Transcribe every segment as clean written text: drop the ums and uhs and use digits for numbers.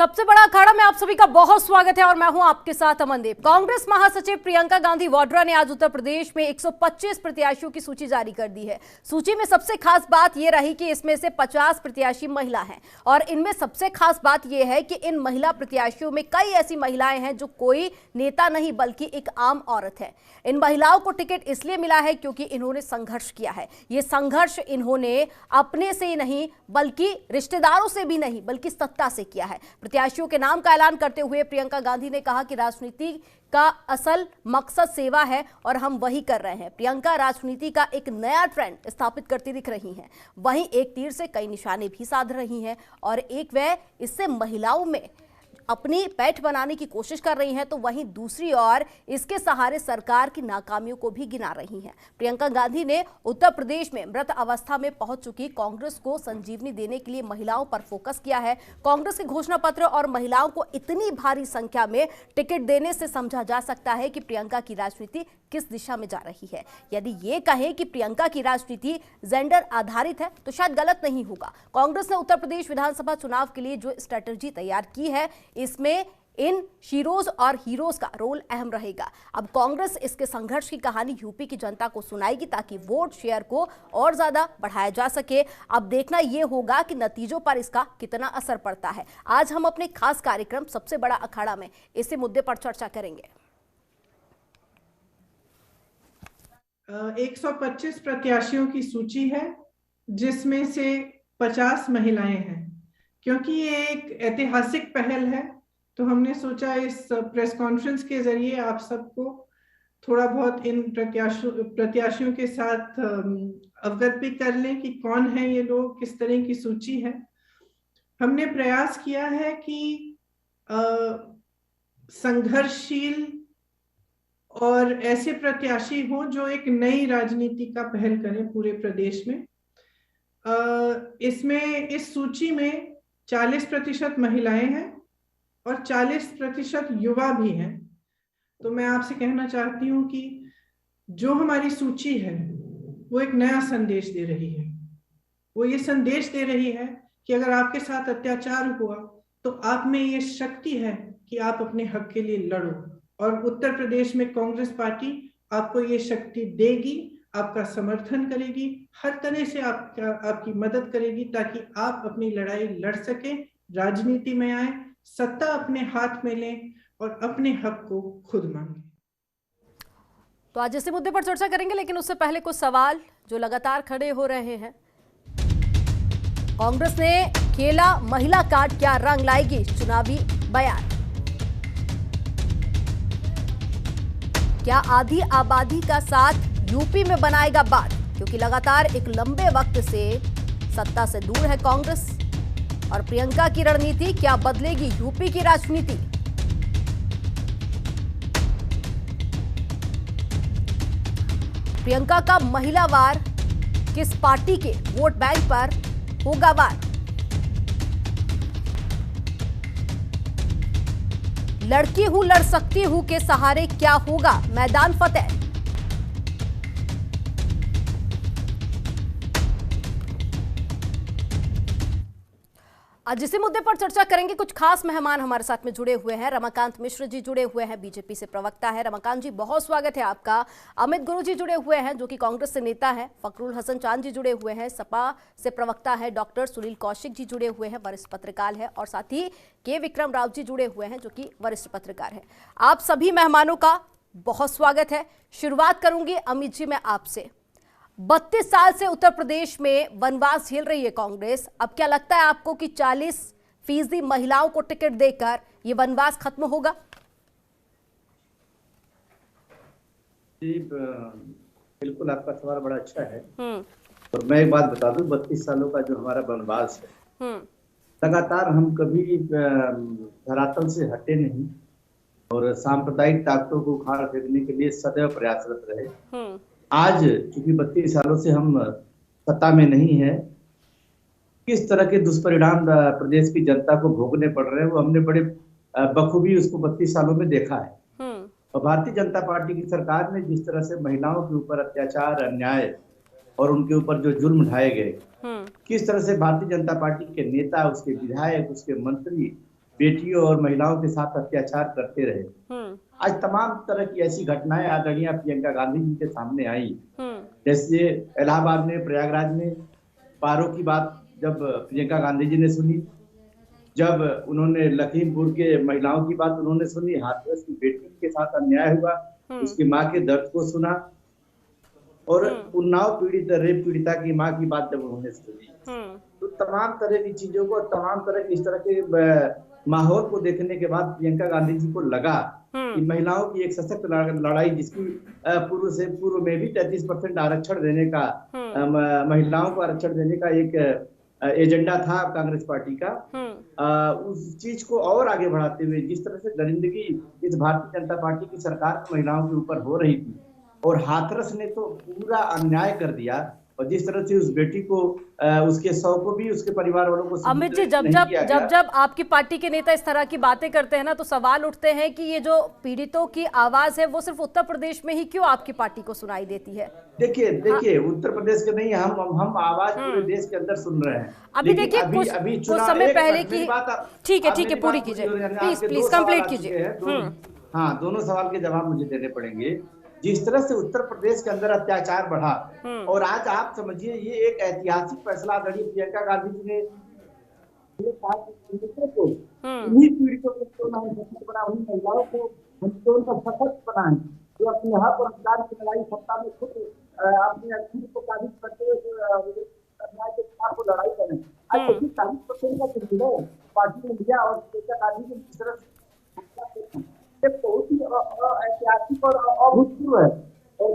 सबसे बड़ा अखाड़ा में आप सभी का बहुत स्वागत है और मैं हूं आपके साथ अमनदीप। कांग्रेस महासचिव प्रियंका गांधी वाड्रा ने आज उत्तर प्रदेश में 125 प्रत्याशियों की सूची जारी कर दी है। सूची में सबसे खास बात यह रही कि इसमें से 50 प्रत्याशी महिला हैं और इनमें सबसे खास बात यह है कि इन महिला प्रत्याशियों में कई ऐसी महिलाएं हैं जो कोई नेता नहीं बल्कि एक आम औरत है। इन महिलाओं को टिकट इसलिए मिला है क्योंकि इन्होंने संघर्ष किया है। ये संघर्ष इन्होंने अपने से नहीं बल्कि रिश्तेदारों से भी नहीं बल्कि सत्ता से किया है। प्रत्याशियों के नाम का ऐलान करते हुए प्रियंका गांधी ने कहा कि राजनीति का असल मकसद सेवा है और हम वही कर रहे हैं। प्रियंका राजनीति का एक नया ट्रेंड स्थापित करती दिख रही हैं। वहीं एक तीर से कई निशाने भी साध रही हैं और एक वह इससे महिलाओं में अपनी पैठ बनाने की कोशिश कर रही हैं, तो वहीं दूसरी ओर इसके सहारे सरकार की नाकामियों को भी गिना रही हैं। प्रियंका गांधी ने उत्तर प्रदेश में मृत अवस्था में पहुंच चुकी कांग्रेस को संजीवनी देने के लिए महिलाओं पर फोकस किया है। कांग्रेस के घोषणा पत्र और महिलाओं को इतनी भारी संख्या में टिकट देने से समझा जा सकता है कि प्रियंका की राजनीति किस दिशा में जा रही है। यदि ये कहें कि प्रियंका की राजनीति जेंडर आधारित है तो शायद गलत नहीं होगा। कांग्रेस ने उत्तर प्रदेश विधानसभा चुनाव के लिए जो स्ट्रेटजी तैयार की है इसमें इन शीरोज और हीरोज का रोल अहम रहेगा। अब कांग्रेस इसके संघर्ष की कहानी यूपी की जनता को सुनाएगी ताकि वोट शेयर को और ज्यादा बढ़ाया जा सके। अब देखना यह होगा कि नतीजों पर इसका कितना असर पड़ता है। आज हम अपने खास कार्यक्रम सबसे बड़ा अखाड़ा में इसी मुद्दे पर चर्चा करेंगे। 125 प्रत्याशियों की सूची है जिसमें से 50 महिलाएं हैं। क्योंकि ये एक ऐतिहासिक पहल है तो हमने सोचा इस प्रेस कॉन्फ्रेंस के जरिए आप सबको थोड़ा बहुत इन प्रत्याशियों के साथ अवगत भी कर लें कि कौन है ये लोग, किस तरह की सूची है। हमने प्रयास किया है कि संघर्षशील और ऐसे प्रत्याशी हों जो एक नई राजनीति का पहल करें पूरे प्रदेश में। इसमें इस सूची में 40% महिलाएं हैं और 40% युवा भी हैं। तो मैं आपसे कहना चाहती हूं कि जो हमारी सूची है वो एक नया संदेश दे रही है। वो ये संदेश दे रही है कि अगर आपके साथ अत्याचार हुआ तो आप में ये शक्ति है कि आप अपने हक के लिए लड़ो, और उत्तर प्रदेश में कांग्रेस पार्टी आपको ये शक्ति देगी, आपका समर्थन करेगी, हर तरह से आपकी मदद करेगी ताकि आप अपनी लड़ाई लड़ सकें, राजनीति में आए, सत्ता अपने हाथ में लें और अपने हक को खुद मांगें। तो आज इसी मुद्दे पर चर्चा करेंगे, लेकिन उससे पहले कुछ सवाल जो लगातार खड़े हो रहे हैं। कांग्रेस ने खेला महिला कार्ड, क्या रंग लाएगी चुनावी बयान? क्या आधी आबादी का साथ यूपी में बनाएगा बात? क्योंकि लगातार एक लंबे वक्त से सत्ता से दूर है कांग्रेस और प्रियंका की रणनीति क्या बदलेगी यूपी की राजनीति? प्रियंका का महिला वार किस पार्टी के वोट बैंक पर होगा वार? लड़की हूं लड़ सकती हूं के सहारे क्या होगा मैदान फतेह? आज इसी मुद्दे पर चर्चा करेंगे। कुछ खास मेहमान हमारे साथ में जुड़े हुए हैं। रमाकांत मिश्र जी जुड़े हुए हैं, बीजेपी से प्रवक्ता है। रमाकांत जी बहुत स्वागत है आपका। अमित गुरु जी जुड़े हुए हैं जो कि कांग्रेस से नेता है। फखरुल हसन चांद जी जुड़े हुए हैं, सपा से प्रवक्ता है। डॉक्टर सुनील कौशिक जी जुड़े हुए हैं, वरिष्ठ पत्रकार है। और साथ ही के विक्रम राव जी जुड़े हुए हैं जो कि वरिष्ठ पत्रकार है। आप सभी मेहमानों का बहुत स्वागत है। शुरुआत करूंगी अमित जी मैं आपसे। 32 साल से उत्तर प्रदेश में वनवास झेल रही है कांग्रेस। अब क्या लगता है आपको कि 40% महिलाओं को टिकट देकर ये वनवास खत्म होगा? जी बिल्कुल, आपका सवाल बड़ा अच्छा है। और मैं एक बात बता दूं, 32 सालों का जो हमारा वनवास है, लगातार हम कभी धरातल से हटे नहीं और सांप्रदायिक ताकतों को उखाड़ फेंकने के लिए सदैव प्रयासरत रहे। आज चूंकि 32 सालों से हम सत्ता में नहीं है, किस तरह के दुष्परिणाम प्रदेश की जनता को भोगने पड़ रहे हैं वो हमने बड़े बखूबी उसको 32 सालों में देखा है। और भारतीय जनता पार्टी की सरकार ने जिस तरह से महिलाओं के ऊपर अत्याचार, अन्याय और उनके ऊपर जो जुल्म ढाए गए, किस तरह से भारतीय जनता पार्टी के नेता, उसके विधायक, उसके मंत्री बेटियों और महिलाओं के साथ अत्याचार करते रहे। आज तमाम तरह की ऐसी घटनाएं आदरणीय प्रियंका गांधी जी के सामने आई, जैसे इलाहाबाद में, प्रयागराज में पारो की बात जब प्रियंका गांधी जी ने सुनी, जब उन्होंने लखीमपुर के महिलाओं की बात उन्होंने सुनी, हाथरस की बेटी के साथ अन्याय हुआ, उसकी माँ के दर्द को सुना, और उन्नाव पीड़ित रेप पीड़िता की माँ की बात जब उन्होंने सुनी, तो तमाम तरह की चीजों को, तमाम तरह की इस तरह के माहौल को देखने के बाद प्रियंका गांधी जी को लगा कि महिलाओं की एक सशक्त लड़ाई, जिसकी पूर्व में भी 33% आरक्षण देने का, महिलाओं को आरक्षण देने का एक एजेंडा था कांग्रेस पार्टी का, उस चीज को और आगे बढ़ाते हुए जिस तरह से दरिंदगी इस भारतीय जनता पार्टी की सरकार महिलाओं के ऊपर हो रही थी, और हाथरस ने तो पूरा अन्याय कर दिया, और जिस तरह से उस बेटी को, उसके शव को भी उसके परिवार वालों को, अमित जी, जब आपकी पार्टी के नेता इस तरह की बातें करते हैं ना, तो सवाल उठते हैं कि ये जो पीड़ितों की आवाज है वो सिर्फ उत्तर प्रदेश में ही क्यों आपकी पार्टी को सुनाई देती है? देखिए उत्तर प्रदेश के नहीं, हम आवाज पूरे देश के अंदर सुन रहे हैं। अभी देखिए कुछ समय पहले की, ठीक है पूरी कीजिए, प्लीज कंप्लीट कीजिए। हाँ, दोनों सवाल के जवाब मुझे देने पड़ेंगे। जिस तरह से उत्तर प्रदेश के अंदर अत्याचार बढ़ा, और आज आप समझिए ये एक ऐतिहासिक फैसला आदरणीय प्रियंका गांधी जी ने उन्हीं पीड़ितों को क्यों ना सशक्त बना, उन्हीं महिलाओं को क्यों ना सशक्त बनाए, जो अपने हक और अधिकार की लड़ाई सत्ता में खुद अपने अधिकार को काबिज करते हुए अन्याय के खिलाफ को लड़ाई करें। आज देखिए 40% का चुनाव पार्टी ने लिया, और प्रियंका गांधी जी जिस तरह से बहुत ही ऐतिहासिक और अभूतपूर्व है। और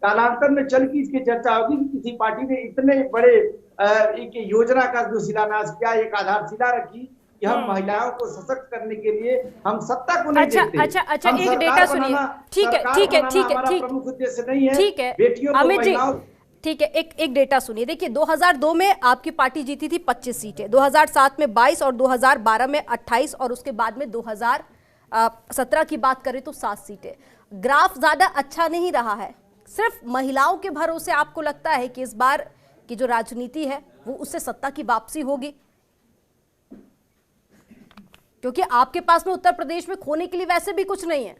कालांतर में चल की इसकी चर्चा होगी कि किसी पार्टी ने इतने बड़े एक योजना का जो शिलान्यास किया, एक आधारशिला रखी कि हम महिलाओं को सशक्त करने के लिए हम सत्ता को नहीं देते। अच्छा, एक डेटा सुनिए। ठीक है, प्रमुख उद्देश्य नहीं है। ठीक है बेटियों को, महिलाओं, ठीक है, एक डेटा सुनिए। देखिए 2002 में आपकी पार्टी जीती थी 25 सीटें, 2007 में 22, और 2012 में 28, और उसके बाद में 2017 की बात करें तो 7 सीटें। ग्राफ ज्यादा अच्छा नहीं रहा है। सिर्फ महिलाओं के भरोसे आपको लगता है कि इस बार की जो राजनीति है वो उससे सत्ता की वापसी होगी? क्योंकि आपके पास में उत्तर प्रदेश में खोने के लिए वैसे भी कुछ नहीं है।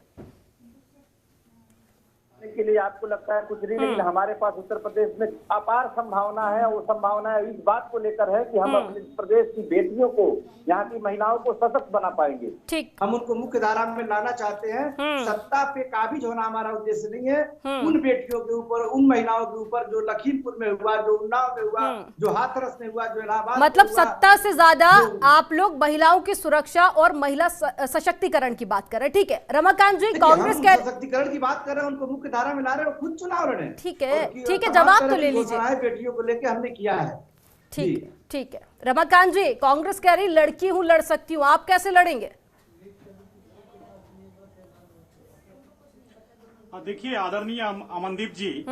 के लिए आपको लगता है कुछ नहीं, लेकिन हमारे पास उत्तर प्रदेश में अपार संभावना है। वो संभावना इस बात को लेकर है कि हम अपने प्रदेश की बेटियों को, यहाँ की महिलाओं को सशक्त बना पाएंगे। ठीक, हम उनको मुख्य धारा में लाना चाहते हैं। सत्ता पे काबिज होना हमारा उद्देश्य नहीं है। उन बेटियों के ऊपर, उन महिलाओं के ऊपर जो लखीमपुर में हुआ, जो उन्नाव में हुआ, जो हाथरस में हुआ, जो इलाहाबाद, मतलब सत्ता से ज्यादा आप लोग महिलाओं की सुरक्षा और महिला सशक्तिकरण की बात कर रहे हैं। ठीक है रमाकांत जी, कांग्रेस के सशक्तिकरण की बात कर रहे हैं, उनको मुख्य धारा में ला रहे हो, खुद चुनाव लड़े। ठीक है, जवाब तो ले लीजिए। बेटियों को लेके हमने किया है। ठीक है रमाकांत जी, कांग्रेस कह रही लड़की हूं, लड़ सकती हूं, आप कैसे लड़ेंगे? देखिए आदरणीय अमनदीप जी,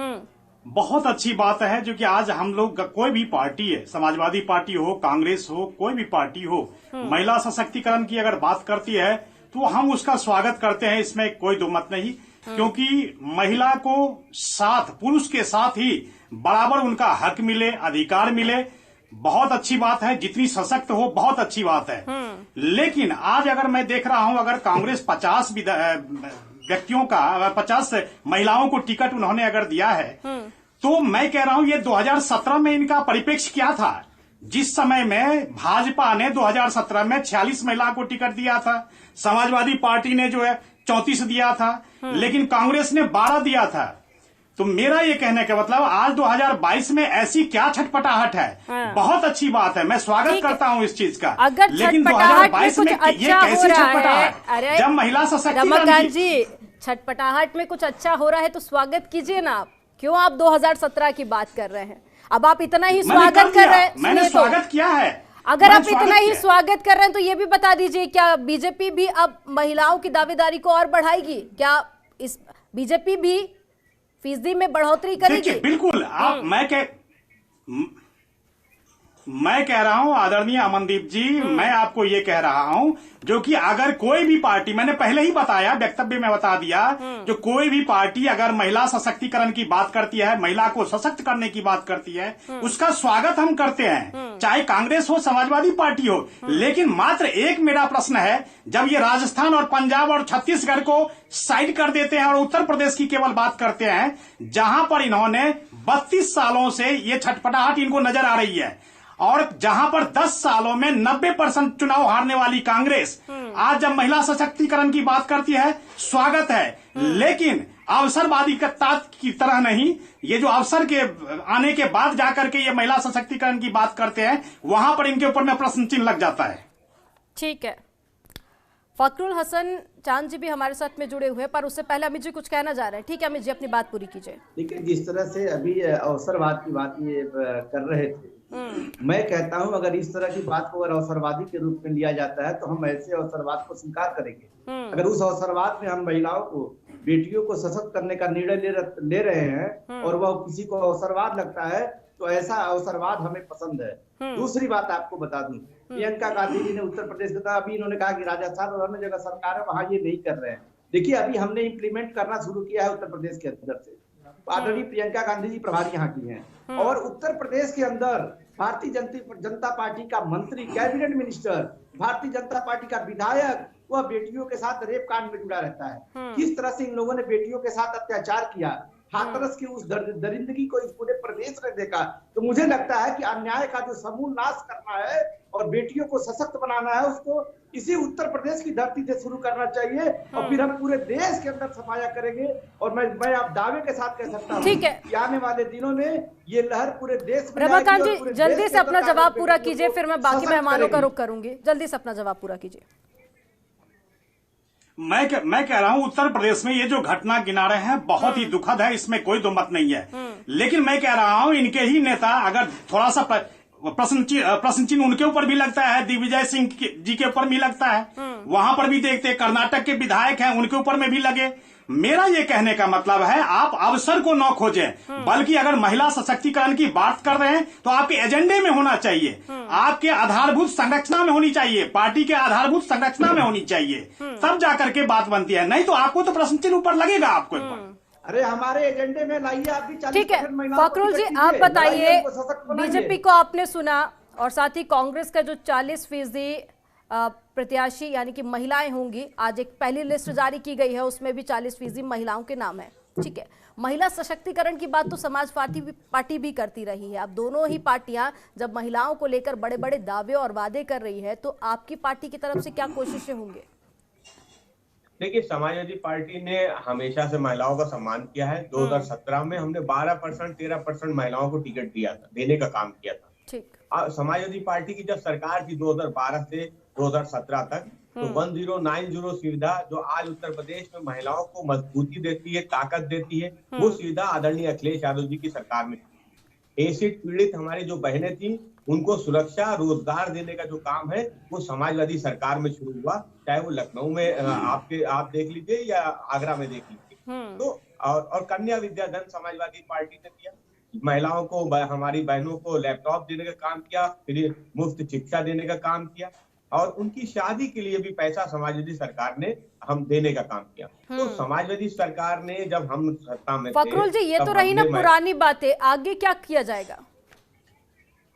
बहुत अच्छी बात है जो कि आज हम लोग, कोई भी पार्टी है, समाजवादी पार्टी हो, कांग्रेस हो, कोई भी पार्टी हो, महिला सशक्तिकरण की अगर बात करती है तो हम उसका स्वागत करते हैं, इसमें कोई दो मत नहीं। क्योंकि महिला को साथ, पुरुष के साथ ही बराबर उनका हक मिले, अधिकार मिले, बहुत अच्छी बात है। जितनी सशक्त हो बहुत अच्छी बात है। लेकिन आज अगर मैं देख रहा हूं, अगर कांग्रेस 50 व्यक्तियों का, अगर 50 महिलाओं को टिकट उन्होंने अगर दिया है, तो मैं कह रहा हूं ये 2017 में इनका परिप्रेक्ष्य क्या था? जिस समय में भाजपा ने 2017 में 46 महिला को टिकट दिया था, समाजवादी पार्टी ने जो है 34 दिया था, लेकिन कांग्रेस ने 12 दिया था। तो मेरा ये कहने का मतलब आज 2022 में ऐसी क्या छटपटाहट है? बहुत अच्छी बात है, मैं स्वागत करता हूं इस चीज का। अगर लेकिन 2022 में ये कैसी छटपटाहट, जब महिला सशक्तिकरण जी, छटपटाहट में कुछ अच्छा हो रहा है तो स्वागत कीजिए ना। आप क्यों आप 2017 की बात कर रहे हैं? अब आप इतना ही स्वागत कर रहे हैं, मैंने स्वागत किया है। अगर आप इतना ही स्वागत कर रहे हैं तो ये भी बता दीजिए, क्या बीजेपी भी अब महिलाओं की दावेदारी को और बढ़ाएगी? क्या इस बीजेपी भी फीसदी में बढ़ोतरी करेगी? बिल्कुल, आप मैं कह रहा हूं आदरणीय अमनदीप जी, मैं आपको ये कह रहा हूं जो कि अगर कोई भी पार्टी, मैंने पहले ही बताया, वक्तव्य में बता दिया, जो कोई भी पार्टी अगर महिला सशक्तिकरण की बात करती है, महिला को सशक्त करने की बात करती है, उसका स्वागत हम करते हैं, चाहे कांग्रेस हो, समाजवादी पार्टी हो। लेकिन मात्र एक मेरा प्रश्न है, जब ये राजस्थान और पंजाब और छत्तीसगढ़ को साइड कर देते हैं और उत्तर प्रदेश की केवल बात करते हैं, जहां पर इन्होंने 32 सालों से ये छटपटाहट इनको नजर आ रही है, और जहां पर 10 सालों में 90% चुनाव हारने वाली कांग्रेस आज जब महिला सशक्तिकरण की बात करती है, स्वागत है। लेकिन अवसरवादी की तरह नहीं, ये जो अवसर के आने के बाद जाकर के ये महिला सशक्तिकरण की बात करते हैं, वहां पर इनके ऊपर में प्रश्न चिन्ह लग जाता है। ठीक है, फखरुल हसन चांद जी भी हमारे साथ में जुड़े हुए हैं, पर उससे पहले अमित जी कुछ कहना चाह रहे हैं। ठीक है अमित जी, अपनी बात पूरी कीजिए। देखिए, जिस तरह से अभी अवसरवाद की बात ये कर रहे थे, मैं कहता हूं अगर इस तरह की बात को अगर अवसरवादी के रूप में लिया जाता है तो हम ऐसे अवसरवाद को स्वीकार करेंगे। अगर उस अवसरवाद में हम महिलाओं को, बेटियों को सशक्त करने का निर्णय ले रहे हैं और वह किसी को अवसरवाद लगता है, तो ऐसा अवसरवाद हमें पसंद है। दूसरी बात आपको बता दूं, प्रियंका गांधी जी ने उत्तर प्रदेश में, अभी इन्होंने कहा कि राजस्थान और अन्य जगह सरकार है वहां ये नहीं कर रहे हैं। देखिए, अभी हमने इम्प्लीमेंट करना शुरू किया है उत्तर प्रदेश के अंदर से। आदरणीय प्रियंका गांधी जी प्रभारी यहाँ की हैं, और उत्तर प्रदेश के अंदर भारतीय जनता पार्टी का मंत्री, cabinet minister, Bharatiya Janata party का विधायक, वह बेटियों के साथ रेप कांड में जुड़ा रहता है। किस तरह से इन लोगों ने बेटियों के साथ अत्याचार किया, हाथरस की उस दरिंदगी को इस पूरे प्रदेश ने देखा। तो मुझे लगता है कि अन्याय का जो समूल नाश करना है और बेटियों को सशक्त बनाना है, उसको इसी उत्तर प्रदेश की धरती से शुरू करना चाहिए, और फिर हम पूरे देश के अंदर सफाया करेंगे। और मैं आप दावे के साथ कह सकता हूँ कि आने वाले दिनों में ये लहर पूरे देश में। रमाकांत जी, जल्दी से अपना जवाब पूरा कीजिए, फिर मैं बाकी मेहमानों का रुख करूंगी। जल्दी से अपना जवाब पूरा कीजिए। मैं कह रहा हूं उत्तर प्रदेश में ये जो घटना गिना रहे हैं बहुत ही दुखद है, इसमें कोई दो मत नहीं है। लेकिन मैं कह रहा हूं इनके ही नेता अगर थोड़ा सा प्रश्न चिन्ह उनके ऊपर भी लगता है, दिग्विजय सिंह जी के ऊपर भी लगता है, वहां पर भी देखते, कर्नाटक के विधायक हैं उनके ऊपर में भी लगे। मेरा ये कहने का मतलब है आप अवसर को न खोजें, बल्कि अगर महिला सशक्तिकरण की बात कर रहे हैं तो आपके एजेंडे में होना चाहिए, आपके आधारभूत संरचना में होनी चाहिए, पार्टी के आधारभूत संरचना में होनी चाहिए, तब जाकर के बात बनती है। नहीं तो आपको तो प्रश्न चिन्ह ऊपर लगेगा आपको एक बार। अरे हमारे एजेंडे में लाइए आप भी। ठीक है फखरुल जी, आप बताइए, बीजेपी को आपने सुना और साथ ही कांग्रेस का जो 40% प्रत्याशी यानी कि महिलाएं होंगी, आज एक पहली लिस्ट जारी की गई है, उसमें भी 40% महिलाओं के नाम है। ठीक है, महिला सशक्तिकरण की बात तो समाज पार्टी भी करती रही है। अब दोनों ही पार्टियां जब महिलाओं को लेकर बड़े बड़े दावे और वादे कर रही है, तो आपकी पार्टी की तरफ से क्या कोशिशें होंगे? देखिए, समाजवादी पार्टी ने हमेशा से महिलाओं का सम्मान किया है। 2017 में हमने 12% 13% महिलाओं को टिकट दिया था, देने का काम किया था। ठीक। समाजवादी पार्टी की जब सरकार थी 2012 से 2017 तक, तो 1090 सुविधा जो आज उत्तर प्रदेश में महिलाओं को मजबूती देती है, ताकत देती है, वो सुविधा आदरणीय अखिलेश यादव जी की सरकार में थी। एसिड पीड़ित हमारी जो बहनें थी, उनको सुरक्षा, रोजगार देने का जो काम है वो समाजवादी सरकार में शुरू हुआ, चाहे वो लखनऊ में आप देख लीजिए या आगरा में देख लीजिए। तो और कन्या विद्याधन समाजवादी पार्टी ने दिया, महिलाओं को, हमारी बहनों को लैपटॉप देने का काम किया, फिर मुफ्त शिक्षा देने का काम किया, और उनकी शादी के लिए भी पैसा समाजवादी सरकार ने हम देने का काम किया। तो समाजवादी सरकार ने, जब हम सत्ता में थे, फखरुल जी, ये तो रही ना पुरानी बातें, आगे क्या किया जाएगा?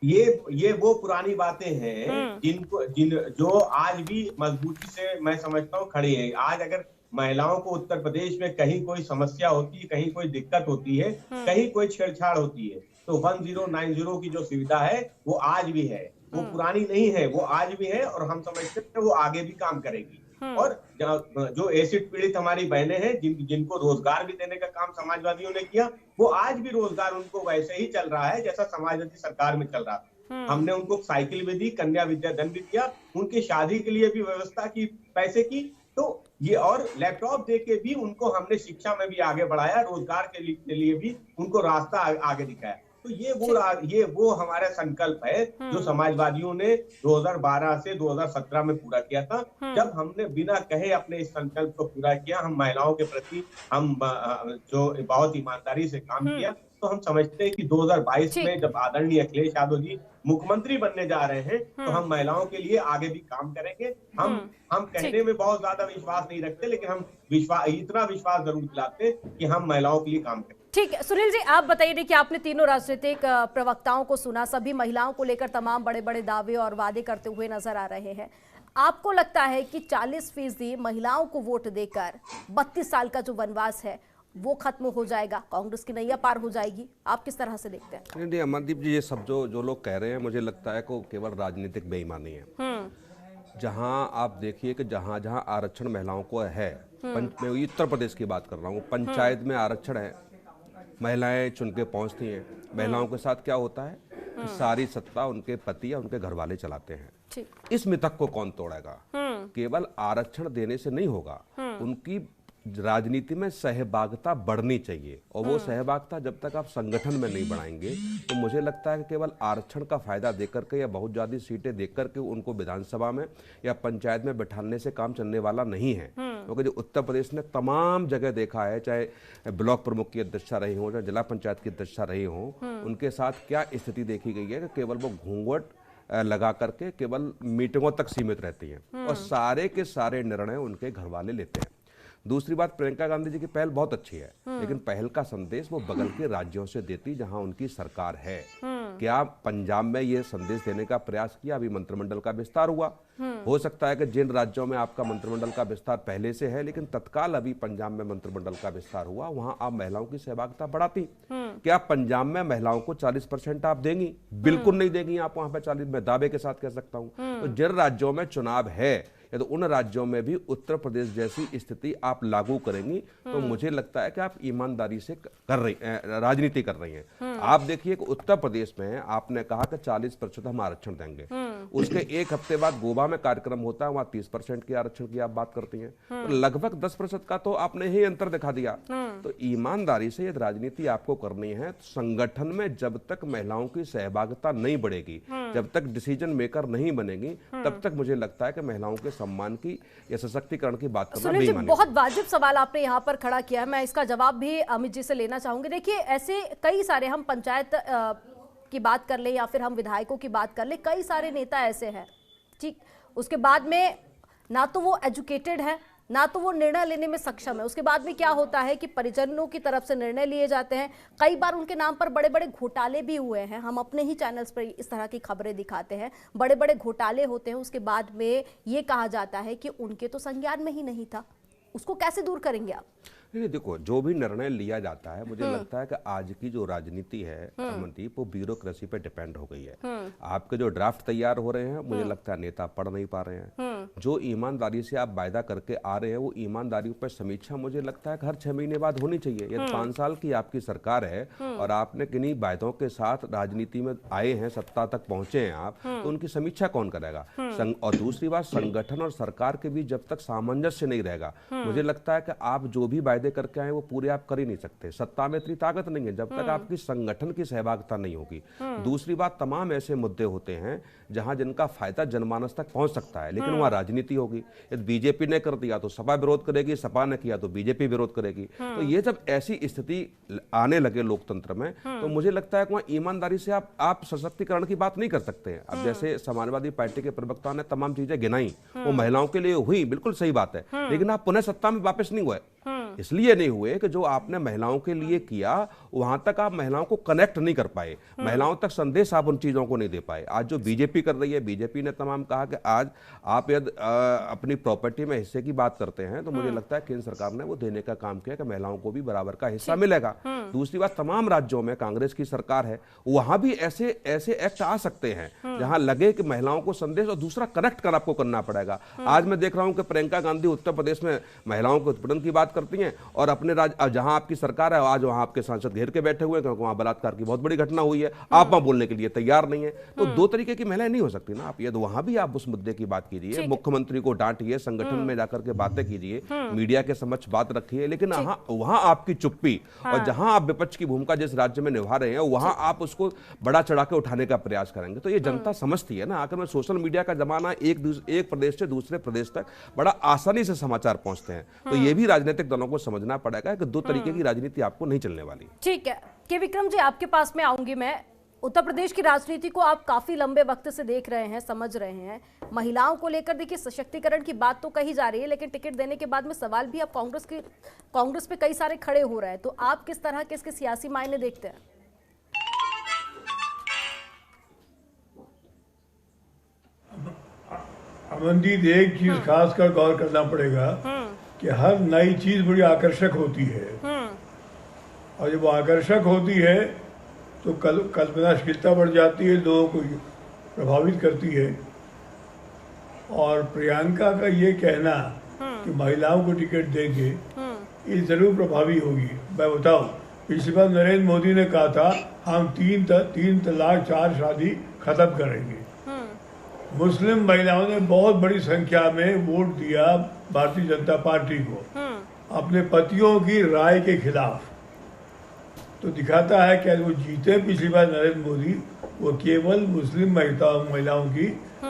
ये वो पुरानी बातें हैं जो आज भी मजबूती से मैं समझता हूँ खड़ी है। आज अगर महिलाओं को उत्तर प्रदेश में कहीं कोई समस्या होती है, कहीं कोई दिक्कत होती है, कहीं कोई छेड़छाड़ होती है, तो 1090 की जो सुविधा है वो आज भी है, वो पुरानी नहीं है, वो आज भी है, और हम समझते हैं वो आगे भी काम करेगी। और जो एसिड पीड़ित हमारी बहनें हैं, जिनको रोजगार भी देने का काम समाजवादियों ने किया, वो आज भी रोजगार उनको वैसे ही चल रहा है जैसा समाजवादी सरकार में चल रहा था। हमने उनको साइकिल भी दी, कन्या विद्याधन भी दिया, उनकी शादी के लिए भी व्यवस्था की, पैसे की, तो ये, और लैपटॉप दे के भी उनको हमने शिक्षा में भी आगे बढ़ाया, रोजगार के लिए भी उनको रास्ता आगे दिखाया। तो ये वो हमारा संकल्प है जो समाजवादियों ने 2012 से 2017 में पूरा किया था। जब हमने बिना कहे अपने इस संकल्प को पूरा किया, हम महिलाओं के प्रति हम जो बहुत ईमानदारी से काम किया, तो हम समझते हैं कि 2022 में जब आदरणीय अखिलेश यादव जी मुख्यमंत्री बनने जा रहे हैं तो हम महिलाओं के लिए आगे भी काम करेंगे। हम कहने में बहुत ज्यादा विश्वास नहीं रखते, लेकिन हम इतना विश्वास जरूर दिलाते हैं कि हम महिलाओं के लिए काम करें। ठीक है सुनील जी, आप बताइए कि आपने तीनों राजनीतिक प्रवक्ताओं को सुना, सभी महिलाओं को लेकर तमाम बड़े बड़े दावे और वादे करते हुए नजर आ रहे हैं। आपको लगता है कि 40% महिलाओं को वोट देकर 32 साल का जो वनवास है वो खत्म हो जाएगा, कांग्रेस की नैया पार हो जाएगी? आप किस तरह से देखते हैं? नहीं अमनदीप जी, ये सब जो लोग कह रहे हैं, मुझे लगता है कि केवल राजनीतिक बेईमानी है। जहां आप देखिए कि जहां जहां आरक्षण महिलाओं को है, मैं उत्तर प्रदेश की बात कर रहा हूँ, पंचायत में आरक्षण है, महिलाएं चुन के पहुंचती हैं। महिलाओं के साथ क्या होता है कि सारी सत्ता उनके पति या उनके घर वाले चलाते हैं। इस मिथक को कौन तोड़ेगा? केवल आरक्षण देने से नहीं होगा, उनकी राजनीति में सहभागिता बढ़नी चाहिए, और वो सहभागिता जब तक आप संगठन में नहीं बढ़ाएंगे तो मुझे लगता है कि केवल आरक्षण का फायदा देकर के या बहुत ज़्यादा सीटें देकर के उनको विधानसभा में या पंचायत में बैठाने से काम चलने वाला नहीं है। क्योंकि जो उत्तर प्रदेश ने तमाम जगह देखा है, चाहे ब्लॉक प्रमुख की अध्यक्षा रही हो, चाहे जिला पंचायत की अध्यक्षा रही हो, उनके साथ क्या स्थिति देखी गई है कि केवल वो घूंघट लगा करके केवल मीटिंगों तक सीमित रहती हैं और सारे के सारे निर्णय उनके घर वाले लेते हैं। दूसरी बात, प्रियंका गांधी जी की पहल बहुत अच्छी है, लेकिन पहल का संदेश वो बगल के राज्यों से देती जहां उनकी सरकार है। क्या पंजाब में ये संदेश देने का प्रयास किया? अभी मंत्रिमंडल का विस्तार हुआ, हो सकता है कि जिन राज्यों में आपका मंत्रिमंडल का विस्तार पहले से है, लेकिन तत्काल अभी पंजाब में मंत्रिमंडल का विस्तार हुआ, वहां आप महिलाओं की सहभागिता बढ़ाती। क्या पंजाब में महिलाओं को 40% आप देंगी? बिल्कुल नहीं देंगी आप वहां पे 40, मैं दावे के साथ कह सकता हूं। तो जिन राज्यों में चुनाव है या तो उन राज्यों में भी उत्तर प्रदेश जैसी स्थिति आप लागू करेंगी तो मुझे लगता है कि आप ईमानदारी से राजनीति कर रही हैं। आप देखिए कि उत्तर प्रदेश में आपने कहा कि 40% हम आरक्षण देंगे, उसके एक हफ्ते बाद गोवा में कार्यक्रम होता है, वहां 30% की आरक्षण की आप बात करती हैं, तो लगभग 10% का तो आपने ही अंतर दिखा दिया। तो ईमानदारी से यदि राजनीति आपको करनी है तो संगठन में जब तक महिलाओं की सहभागिता नहीं बढ़ेगी, जब तक डिसीजन मेकर नहीं बनेगी, तब तक मुझे लगता है कि महिलाओं के सम्मान की या सशक्तिकरण की बात करना बेईमानी। बहुत वाजिब सवाल आपने यहाँ पर खड़ा किया है, मैं इसका जवाब भी अमित जी से लेना चाहूंगी। देखिए ऐसे कई सारे, हम पंचायत की बात कर ले या फिर हम विधायकों की बात कर ले, कई सारे नेता ऐसे हैं, ठीक, उसके बाद में ना तो वो एजुकेटेड है, ना तो वो निर्णय लेने में सक्षम है। उसके बाद में क्या होता है कि परिजनों की तरफ से निर्णय लिए जाते हैं, कई बार उनके नाम पर बड़े बड़े घोटाले भी हुए हैं, हम अपने ही चैनल्स पर इस तरह की खबरें दिखाते हैं, बड़े बड़े घोटाले होते हैं, उसके बाद में ये कहा जाता है कि उनके तो संज्ञान में ही नहीं था। उसको कैसे दूर करेंगे आप? नहीं देखो, जो भी निर्णय लिया जाता है, मुझे लगता है कि आज की जो राजनीति है अमनदीप, वो ब्यूरोक्रेसी पे डिपेंड हो गई है। आपके जो ड्राफ्ट तैयार हो रहे हैं, मुझे लगता है नेता पढ़ नहीं पा रहे हैं। जो ईमानदारी से आप वायदा करके आ रहे हैं, वो ईमानदारी पर समीक्षा मुझे लगता है कि हर 6 महीने बाद होनी चाहिए। यदि 5 साल की आपकी सरकार है और आपने किन्हीं वायदों के साथ राजनीति में आए हैं, सत्ता तक पहुंचे हैं आप, तो उनकी समीक्षा कौन करेगा? और दूसरी बात, संगठन और सरकार के बीच जब तक सामंजस्य नहीं रहेगा, मुझे लगता है कि आप जो भी वायदे करके आए वो पूरे आप कर ही नहीं सकते। सत्ता में इतनी ताकत नहीं है जब तक आपकी संगठन की सहभागिता नहीं होगी। दूसरी बात, तमाम ऐसे मुद्दे होते हैं जहां जिनका फायदा जनमानस तक पहुंच सकता है, लेकिन वहां राजनीति होगी। यदि बीजेपी ने कर दिया तो सपा विरोध करेगी, सपा ने किया तो बीजेपी विरोध करेगी। तो ये जब ऐसी स्थिति आने लगे लोकतंत्र में, तो मुझे लगता है कि वहां ईमानदारी से आप सशक्तिकरण की बात नहीं कर सकते। अब जैसे समाजवादी पार्टी के प्रवक्ता ने तमाम चीजें गिनाई, वो महिलाओं के लिए हुई, बिल्कुल सही बात है, लेकिन आप पुनः सत्ता में वापस नहीं हुए। इसलिए नहीं हुए कि जो आपने महिलाओं के लिए किया वहां तक आप महिलाओं को कनेक्ट नहीं कर पाए, महिलाओं तक संदेश आप उन चीजों को नहीं दे पाए। आज जो बीजेपी कर रही है, बीजेपी ने तमाम कहा कि आज आप यदि अपनी प्रॉपर्टी में हिस्से की बात करते हैं तो मुझे लगता है केंद्र सरकार ने वो देने का काम किया कि महिलाओं को भी बराबर का हिस्सा मिलेगा। दूसरी बात, तमाम राज्यों में कांग्रेस की सरकार है, वहां भी ऐसे एक्ट आ सकते हैं जहां लगे कि महिलाओं को संदेश और दूसरा कनेक्ट कर आपको करना पड़ेगा। आज मैं देख रहा हूं कि प्रियंका गांधी उत्तर प्रदेश में महिलाओं के उत्पीड़न की बात करती हैं और अपने राज्य जहां आपकी सरकार है, आज वहां आपके सांसद घेर के बैठे हुए हैं क्योंकि वहां बलात्कार की बहुत बड़ी घटना हुई है, आप वहां बोलने के लिए तैयार नहीं है। तो दो तरीके की महिलाएं नहीं हो सकती ना। आप ये तो वहां भी आप उस मुद्दे की बात कीजिए, मुख्यमंत्री को डांटिए, संगठन में जाकर के बातें कीजिए, मीडिया के समक्ष बात रखिए, लेकिन वहां आपकी चुप्पी और जहां आप विपक्ष की भूमिका जिस राज्य में निभा रहे हैं वहां आप उसको बड़ा चढ़ा के उठाने का प्रयास करेंगे तो ये जनता समझती है ना। आखिर में सोशल मीडिया का जमाना, एक प्रदेश से दूसरे प्रदेश तक बड़ा आसानी से समाचार पहुंचते हैं। तो ये भी राजनीतिक दलों को समझना पड़ेगा कि दो तरीके की राजनीति आपको नहीं चलने वाली। ठीक है। के विक्रम जी, आपके पास में आऊंगी मैं। उत्तर प्रदेश की राजनीति को आप काफी लंबे वक्त से देख रहे हैं, समझ रहे हैं। महिलाओं को लेकर देखिए सशक्तिकरण की बात तो कही जा रही है, लेकिन टिकट देने के बाद में सवाल भी अब कांग्रेस पे कई सारे खड़े हो रहे हैं। तो आप किस तरह के इसके सियासी मायने देखते हैं? अमनदीप, एक चीज खास कर गौर करना पड़ेगा कि हर नई चीज बड़ी आकर्षक होती है, और जब वो आकर्षक होती है तो कल्पनाशीलता बढ़ जाती है, लोगों को प्रभावित करती है। और प्रियंका का ये कहना कि महिलाओं को टिकट देंगे, ये जरूर प्रभावी होगी। मैं बताऊं, पिछली बार नरेंद्र मोदी ने कहा था हम 3 तलाक 4 शादी खत्म करेंगे। मुस्लिम महिलाओं ने बहुत बड़ी संख्या में वोट दिया भारतीय जनता पार्टी को अपने पतियों की राय के खिलाफ। तो दिखाता है कि वो जीते पिछली बार नरेंद्र मोदी, वो केवल मुस्लिम महिलाओं की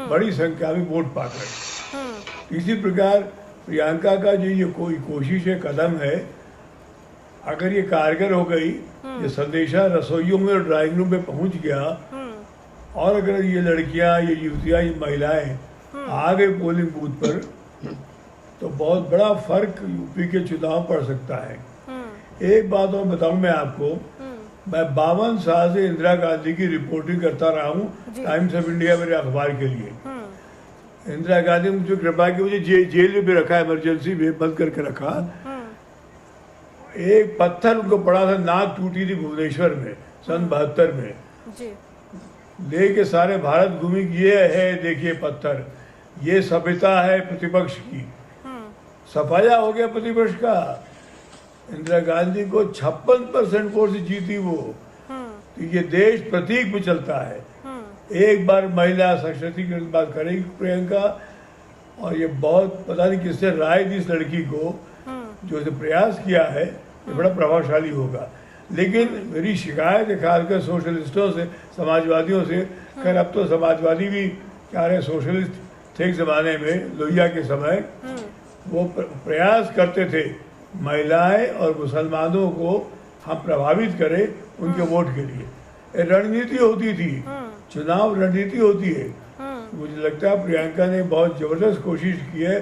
बड़ी संख्या में वोट पा गए। इसी प्रकार प्रियंका का जो ये कोई कोशिश है, कदम है, अगर ये कारगर हो गई, ये संदेशा रसोइयों में और ड्राइंग रूम में पहुंच गया, और अगर ये लड़कियां, ये युवतियां, ये महिलाएं आ गए पोलिंग बूथ पर, तो बहुत बड़ा फर्क यूपी के चुनाव पड़ सकता है। एक बात और बताऊं मैं आपको, मैं 52 साल से इंदिरा गांधी की रिपोर्टिंग करता रहा हूँ टाइम्स ऑफ इंडिया मेरे अखबार के लिए। इंदिरा गांधी ने मुझे कृपा की मुझे जेल में भी रखा, इमरजेंसी में बंद करके रखा। एक पत्थर उनको पड़ा था, नाक टूटी थी भुवनेश्वर में सन 72 में, लेके सारे भारत घूमी। ये है देखिए पत्थर, ये सभ्यता है प्रतिपक्ष की। सफाया हो गया प्रतिपक्ष का। इंदिरा गांधी को 56% वोट से जीती वो। तो ये देश प्रतीक पे चलता है। एक बार महिला सशक्तिकरण की बात करेगी प्रियंका, और ये बहुत पता नहीं किससे राय दी इस लड़की को, जो इसे प्रयास किया है, ये बड़ा प्रभावशाली होगा। लेकिन मेरी शिकायत है खासकर सोशलिस्टों से, समाजवादियों से, खैर अब तो समाजवादी भी क्या रहे, सोशलिस्ट थे एक जमाने में, लोहिया के समय, वो प्रयास करते थे महिलाएं और मुसलमानों को हम प्रभावित करें उनके वोट के लिए। रणनीति होती थी, चुनाव रणनीति होती है। मुझे लगता है प्रियंका ने बहुत जबरदस्त कोशिश की है,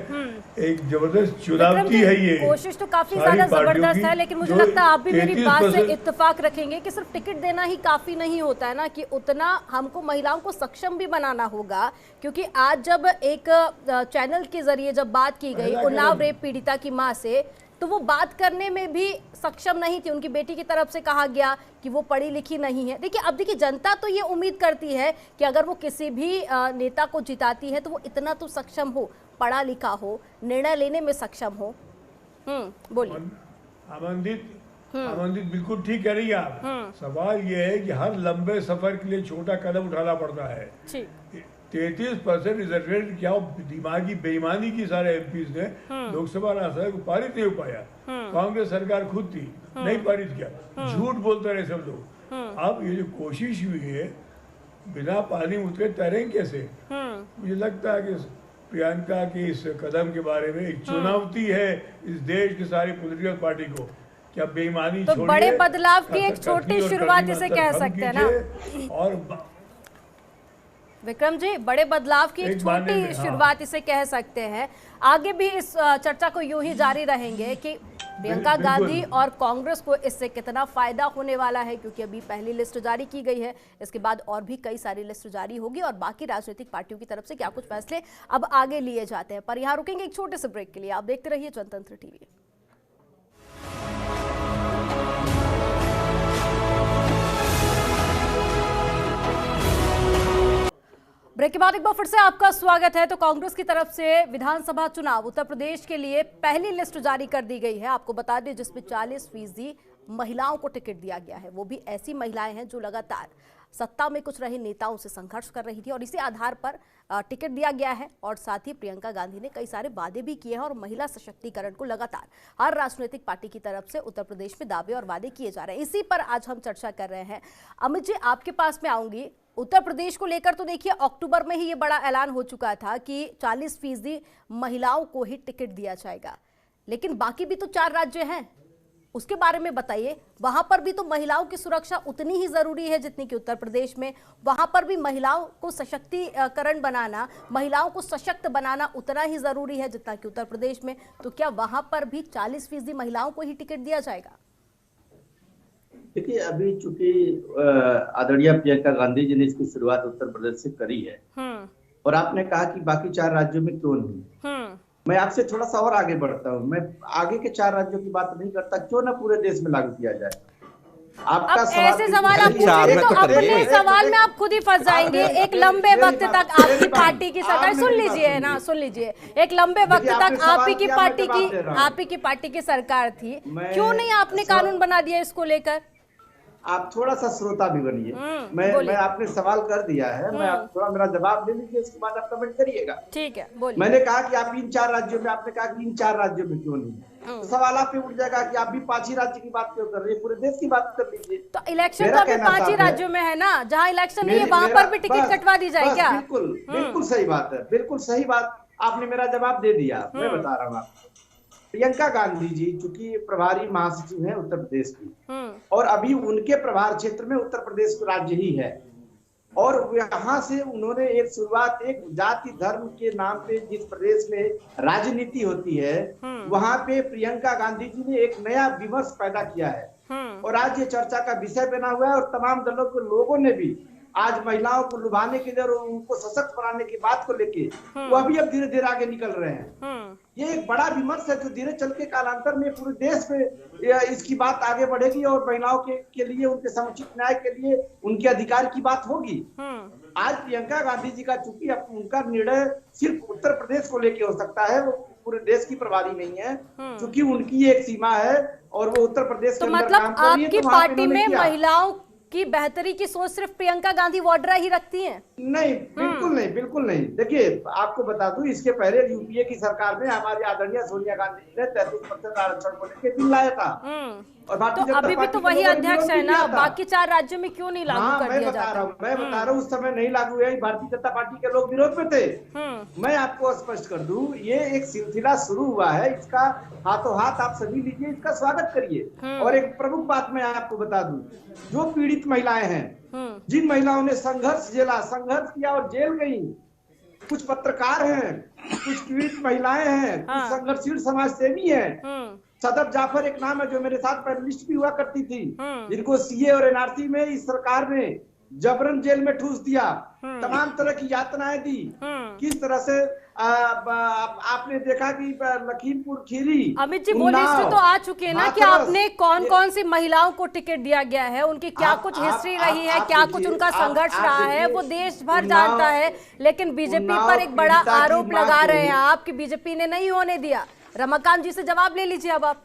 एक जबरदस्त चुनावी है ये। कोशिश तो काफी ज्यादा जबरदस्त है, लेकिन मुझे लगता है आप भी मेरी बात से इत्तेफाक रखेंगे कि सिर्फ टिकट देना ही काफी नहीं होता है ना, कि उतना हमको महिलाओं को सक्षम भी बनाना होगा। क्योंकि आज जब एक चैनल के जरिए जब बात की गई उन्नाव रेप पीड़िता की माँ से, तो वो बात करने में भी सक्षम नहीं थी। उनकी बेटी की तरफ से कहा गया कि वो पढ़ी लिखी नहीं है। देखिए, अब देखिए जनता तो ये उम्मीद करती है कि अगर वो किसी भी नेता को जिताती है तो वो इतना तो सक्षम हो, पढ़ा लिखा हो, निर्णय लेने में सक्षम हो। बोलिए। अमनदीप बिल्कुल ठीक कह रही है आप। सवाल ये है कि हर लंबे सफर के लिए छोटा कदम उठाना पड़ता है। 33% रिजर्वेशन क्या दिमागी बेईमानी की सारे एमपीज ने लोकसभा राज्यसभा को पारित नहीं हो पाया। कांग्रेस सरकार खुद थी, नहीं पारित किया, झूठ बोलते रहे सब लोग। अब ये जो कोशिश हुई है, बिना पानी में उतरे तैरेंगे कैसे? मुझे लगता है कि प्रियंका के इस कदम के बारे में एक चुनौती है इस देश की सारी पॉलिटिकल पार्टी को। क्या बेईमानी तो बड़े बदलाव की एक छोटी शुरुआत इसे कह सकते हैं ना। और विक्रम जी, बड़े बदलाव की एक छोटी शुरुआत इसे कह सकते हैं। आगे भी इस चर्चा को यूं ही जारी रहेंगे कि प्रियंका गांधी और कांग्रेस को इससे कितना फायदा होने वाला है, क्योंकि अभी पहली लिस्ट जारी की गई है, इसके बाद और भी कई सारी लिस्ट जारी होगी और बाकी राजनीतिक पार्टियों की तरफ से क्या कुछ फैसले अब आगे लिए जाते हैं। पर यहाँ रुकेंगे एक छोटे से ब्रेक के लिए। आप देखते रहिए जनतंत्र टीवी। ब्रेक के बाद एक बार फिर से आपका स्वागत है। तो कांग्रेस की तरफ से विधानसभा चुनाव उत्तर प्रदेश के लिए पहली लिस्ट जारी कर दी गई है। आपको बता दें जिसमें 40% महिलाओं को टिकट दिया गया है। वो भी ऐसी महिलाएं हैं जो लगातार सत्ता में कुछ रहे नेताओं से संघर्ष कर रही थी और इसी आधार पर टिकट दिया गया है। और साथ ही प्रियंका गांधी ने कई सारे वादे भी किए हैं और महिला सशक्तिकरण को लगातार हर राजनीतिक पार्टी की तरफ से उत्तर प्रदेश में दावे और वादे किए जा रहे हैं। इसी पर आज हम चर्चा कर रहे हैं। अमित जी, आपके पास में आऊंगी। उत्तर प्रदेश को लेकर तो देखिए अक्टूबर में ही ये बड़ा ऐलान हो चुका था कि 40% महिलाओं को ही टिकट दिया जाएगा, लेकिन बाकी भी तो 4 राज्य हैं। उसके बारे में बताइए। वहां पर भी तो महिलाओं की सुरक्षा उतनी ही जरूरी है जितनी कि उत्तर प्रदेश में। वहां पर भी महिलाओं को सशक्तिकरण बनाना, महिलाओं को सशक्त बनाना उतना ही जरूरी है जितना कि उत्तर प्रदेश में। तो क्या वहां पर भी 40% महिलाओं को ही टिकट दिया जाएगा? देखिए, अभी चूंकि आदरणीय प्रियंका गांधी जी ने इसकी शुरुआत उत्तर प्रदेश से करी है, और आपने कहा कि बाकी 4 राज्यों में क्यों नहीं। मैं आपसे थोड़ा सा और आगे बढ़ता हूँ। मैं आगे के 4 राज्यों की बात नहीं करता, क्यों ना पूरे देश में लागू किया जाए। आपका ऐसे सवाल आप पूछेंगे तो अपने सवाल में आप खुद ही फंस जाएंगे। एक लंबे वक्त तक आपकी पार्टी की सरकार, सुन लीजिए ना, सुन लीजिए, एक लंबे वक्त तक आप ही की पार्टी की सरकार थी, क्यों नहीं आपने कानून बना दिया इसको लेकर? आप थोड़ा सा श्रोता भी बनिए। मैं आपने सवाल कर दिया है, मैं थोड़ा मेरा जवाब दे लीजिए, उसके बाद आप कमेंट करिएगा। ठीक है, बोलिए। मैंने कहा कि आप इन 4 राज्यों में, आपने कहा कि इन 4 राज्यों में क्यों नहीं, तो सवाल आप पे उठ जाएगा कि आप भी 5 ही राज्य की बात क्यों कर रही है, पूरे देश की बात कर लीजिए। तो इलेक्शन तो अभी 5 ही राज्यों में है ना, जहाँ इलेक्शन नहीं है वहां पर भी टिकट कटवा दी जाए क्या? बिल्कुल सही बात है, बिल्कुल सही बात। आपने मेरा जवाब दे दिया। मैं बता रहा हूँ आपको, प्रियंका गांधी जी चूंकि प्रभारी महासचिव हैं उत्तर प्रदेश की, और अभी उनके प्रभार क्षेत्र में उत्तर प्रदेश राज्य ही है, और यहाँ से उन्होंने एक शुरुआत, एक जाति धर्म के नाम पे जिस प्रदेश में राजनीति होती है, वहां पे प्रियंका गांधी जी ने एक नया विमर्श पैदा किया है, और आज ये चर्चा का विषय बना हुआ है। और तमाम दलों के लोगों ने भी आज महिलाओं को लुभाने के लिए और उनको सशक्त बनाने की बात को लेके वो अभी अब धीरे धीरे आगे निकल रहे हैं। ये एक बड़ा विमर्श है जो धीरे चल के कालांतर में पूरे देश में इसकी बात आगे बढ़ेगी, और महिलाओं के लिए, उनके समुचित न्याय के लिए, उनके अधिकार की बात होगी। आज प्रियंका गांधी जी का चूंकि उनका निर्णय सिर्फ उत्तर प्रदेश को लेके हो सकता है, वो पूरे देश की प्रभारी नहीं है, क्योंकि उनकी एक सीमा है और वो उत्तर प्रदेश के अंदर काम कर रही है। आपकी पार्टी में महिलाओं की बेहतरी की सोच सिर्फ प्रियंका गांधी वाड्रा ही रखती हैं? नहीं, बिल्कुल नहीं, बिल्कुल नहीं। देखिए, आपको बता दूं, इसके पहले यूपीए की सरकार में हमारी आदरणीय सोनिया गांधी जी ने 33% आरक्षण को लेकर बिल लाया था, और तो अभी भी तो वही अध्यक्ष है ना, बाकी 4 राज्यों में क्यों नहीं लागू कर दिया जाता? मैं बता रहा हूँ, उस समय नहीं लागू हुआ, भारतीय जनता पार्टी के लोग विरोध में थे। मैं आपको स्पष्ट कर दूं, ये एक सिलसिला शुरू हुआ है, इसका हाथों हाथ आप सभी लीजिए, इसका स्वागत करिए। और एक प्रमुख बात मैं आपको बता दूं, जो पीड़ित महिलाएं हैं, जिन महिलाओं ने संघर्ष किया और जेल गई, कुछ पत्रकार हैं, कुछ पीड़ित महिलाएं हैं, कुछ संघर्षशील समाज सेवी हैं। सदर जाफर एक नाम है जो मेरे साथ पैनलिस्ट भी हुआ करती थी, जिनको सीए और एनआरसी में इस सरकार ने जबरन जेल में ठूस दिया, तमाम तरह की यातनाएं दी। किस तरह से आपने देखा कि लखीमपुर खीरी, अमित जी वो लिस्ट तो आ चुकी है ना कि आपने कौन कौन सी महिलाओं को टिकट दिया गया है, उनकी क्या कुछ हिस्ट्री रही है, क्या कुछ उनका संघर्ष रहा है, वो देश भर जानता है। लेकिन बीजेपी पर एक बड़ा आरोप लगा रहे हैं आप कि बीजेपी ने नहीं होने दिया। रमाकांत जी से जवाब ले लीजिए अब आप।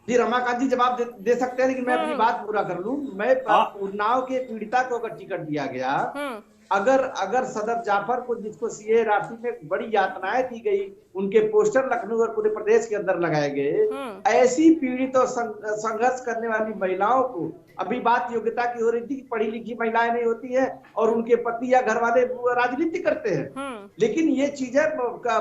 जी, रमाकांत जी जवाब दे सकते हैं, लेकिन मैं अपनी बात पूरा कर लूं। मैं उन्नाव के पीड़िता को अगर टिकट दिया गया, अगर सदर जाफर को, जिसको सीए राशि में बड़ी यातनाएं दी गई, उनके पोस्टर लखनऊ और पूरे प्रदेश के अंदर लगाए गए, ऐसी पीड़ित और संघर्ष करने वाली महिलाओं को, अभी बात योग्यता की हो रही थी कि पढ़ी लिखी महिलाएं नहीं होती है और उनके पति या घर वाले राजनीति करते हैं, लेकिन ये चीजें,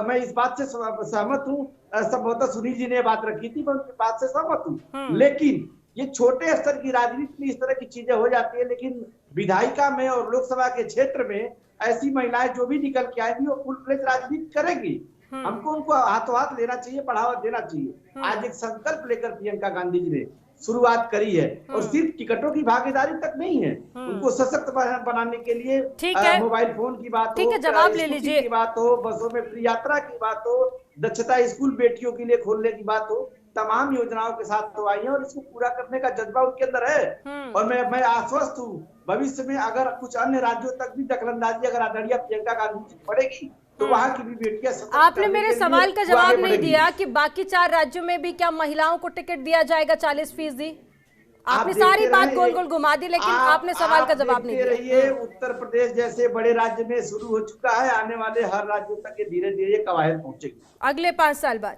मैं इस बात से सहमत हूँ। संभवतः सुनील जी ने बात रखी थी, मैं उनकी बात से सहमत हूँ, लेकिन ये छोटे स्तर की राजनीति में इस तरह की चीजें हो जाती है। लेकिन विधायिका में और लोकसभा के क्षेत्र में ऐसी महिलाएं जो भी निकल के आएंगी वो फुल फ्लेज राजनीति करेगी। हमको उनको हाथों हाथ लेना चाहिए, बढ़ावा देना चाहिए। आज एक संकल्प लेकर प्रियंका गांधी जी ने शुरुआत करी है, और सिर्फ टिकटों की भागीदारी तक नहीं है, उनको सशक्त बनाने के लिए मोबाइल फोन की बात हो, जवाब ले लीजिए, की बात हो, बसों में फ्री यात्रा की बात हो, दक्षता स्कूल बेटियों के लिए खोलने की बात हो, तमाम योजनाओं के साथ तो आई है और इसको पूरा करने का जज्बा उनके अंदर है। और मैं आश्वस्त हूँ, भविष्य में अगर कुछ अन्य राज्यों तक भी दखलंदाजी अगर आदरणीय प्रियंका गांधी जी पड़ेगी तो वहाँ की भी बेटियां। आपने मेरे सवाल का जवाब नहीं दिया कि बाकी 4 राज्यों में भी क्या महिलाओं को टिकट दिया जाएगा 40%? आपने सारी बात गोल गोल घुमा दी, लेकिन आपने सवाल का जवाब नहीं दिया। रहिए, उत्तर प्रदेश जैसे बड़े राज्य में शुरू हो चुका है, आने वाले हर राज्यों तक धीरे धीरे कवायद पहुंचेगी अगले 5 साल बाद।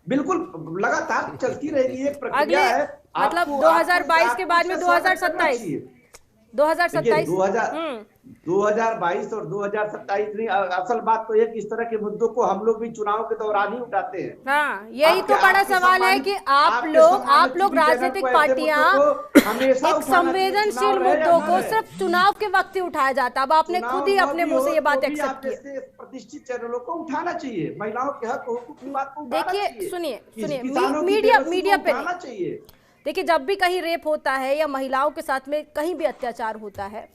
बिल्कुल लगातार चलती रहेगी, एक प्रक्रिया है। मतलब 2022 के बाद में 2027 2022 और 2027 नहीं, असल बात तो ये कि इस तरह के मुद्दों को हम लोग भी चुनाव के दौरान ही उठाते हैं। हाँ, यही तो बड़ा सवाल है कि आप लोग राजनीतिक पार्टियां एक संवेदनशील मुद्दों को सिर्फ चुनाव के वक्त ही उठाया जाता है। अब आपने खुद ही अपने मुंह से ये बात एक्सेप्ट की। प्रतिष्ठित चैनलों को उठाना चाहिए, महिलाओं के हक हुकूक की बात को देखिए, सुनिए, मीडिया पे उठाना चाहिए। देखिए, जब भी कहीं रेप होता है या महिलाओं के साथ में कहीं भी अत्याचार होता है,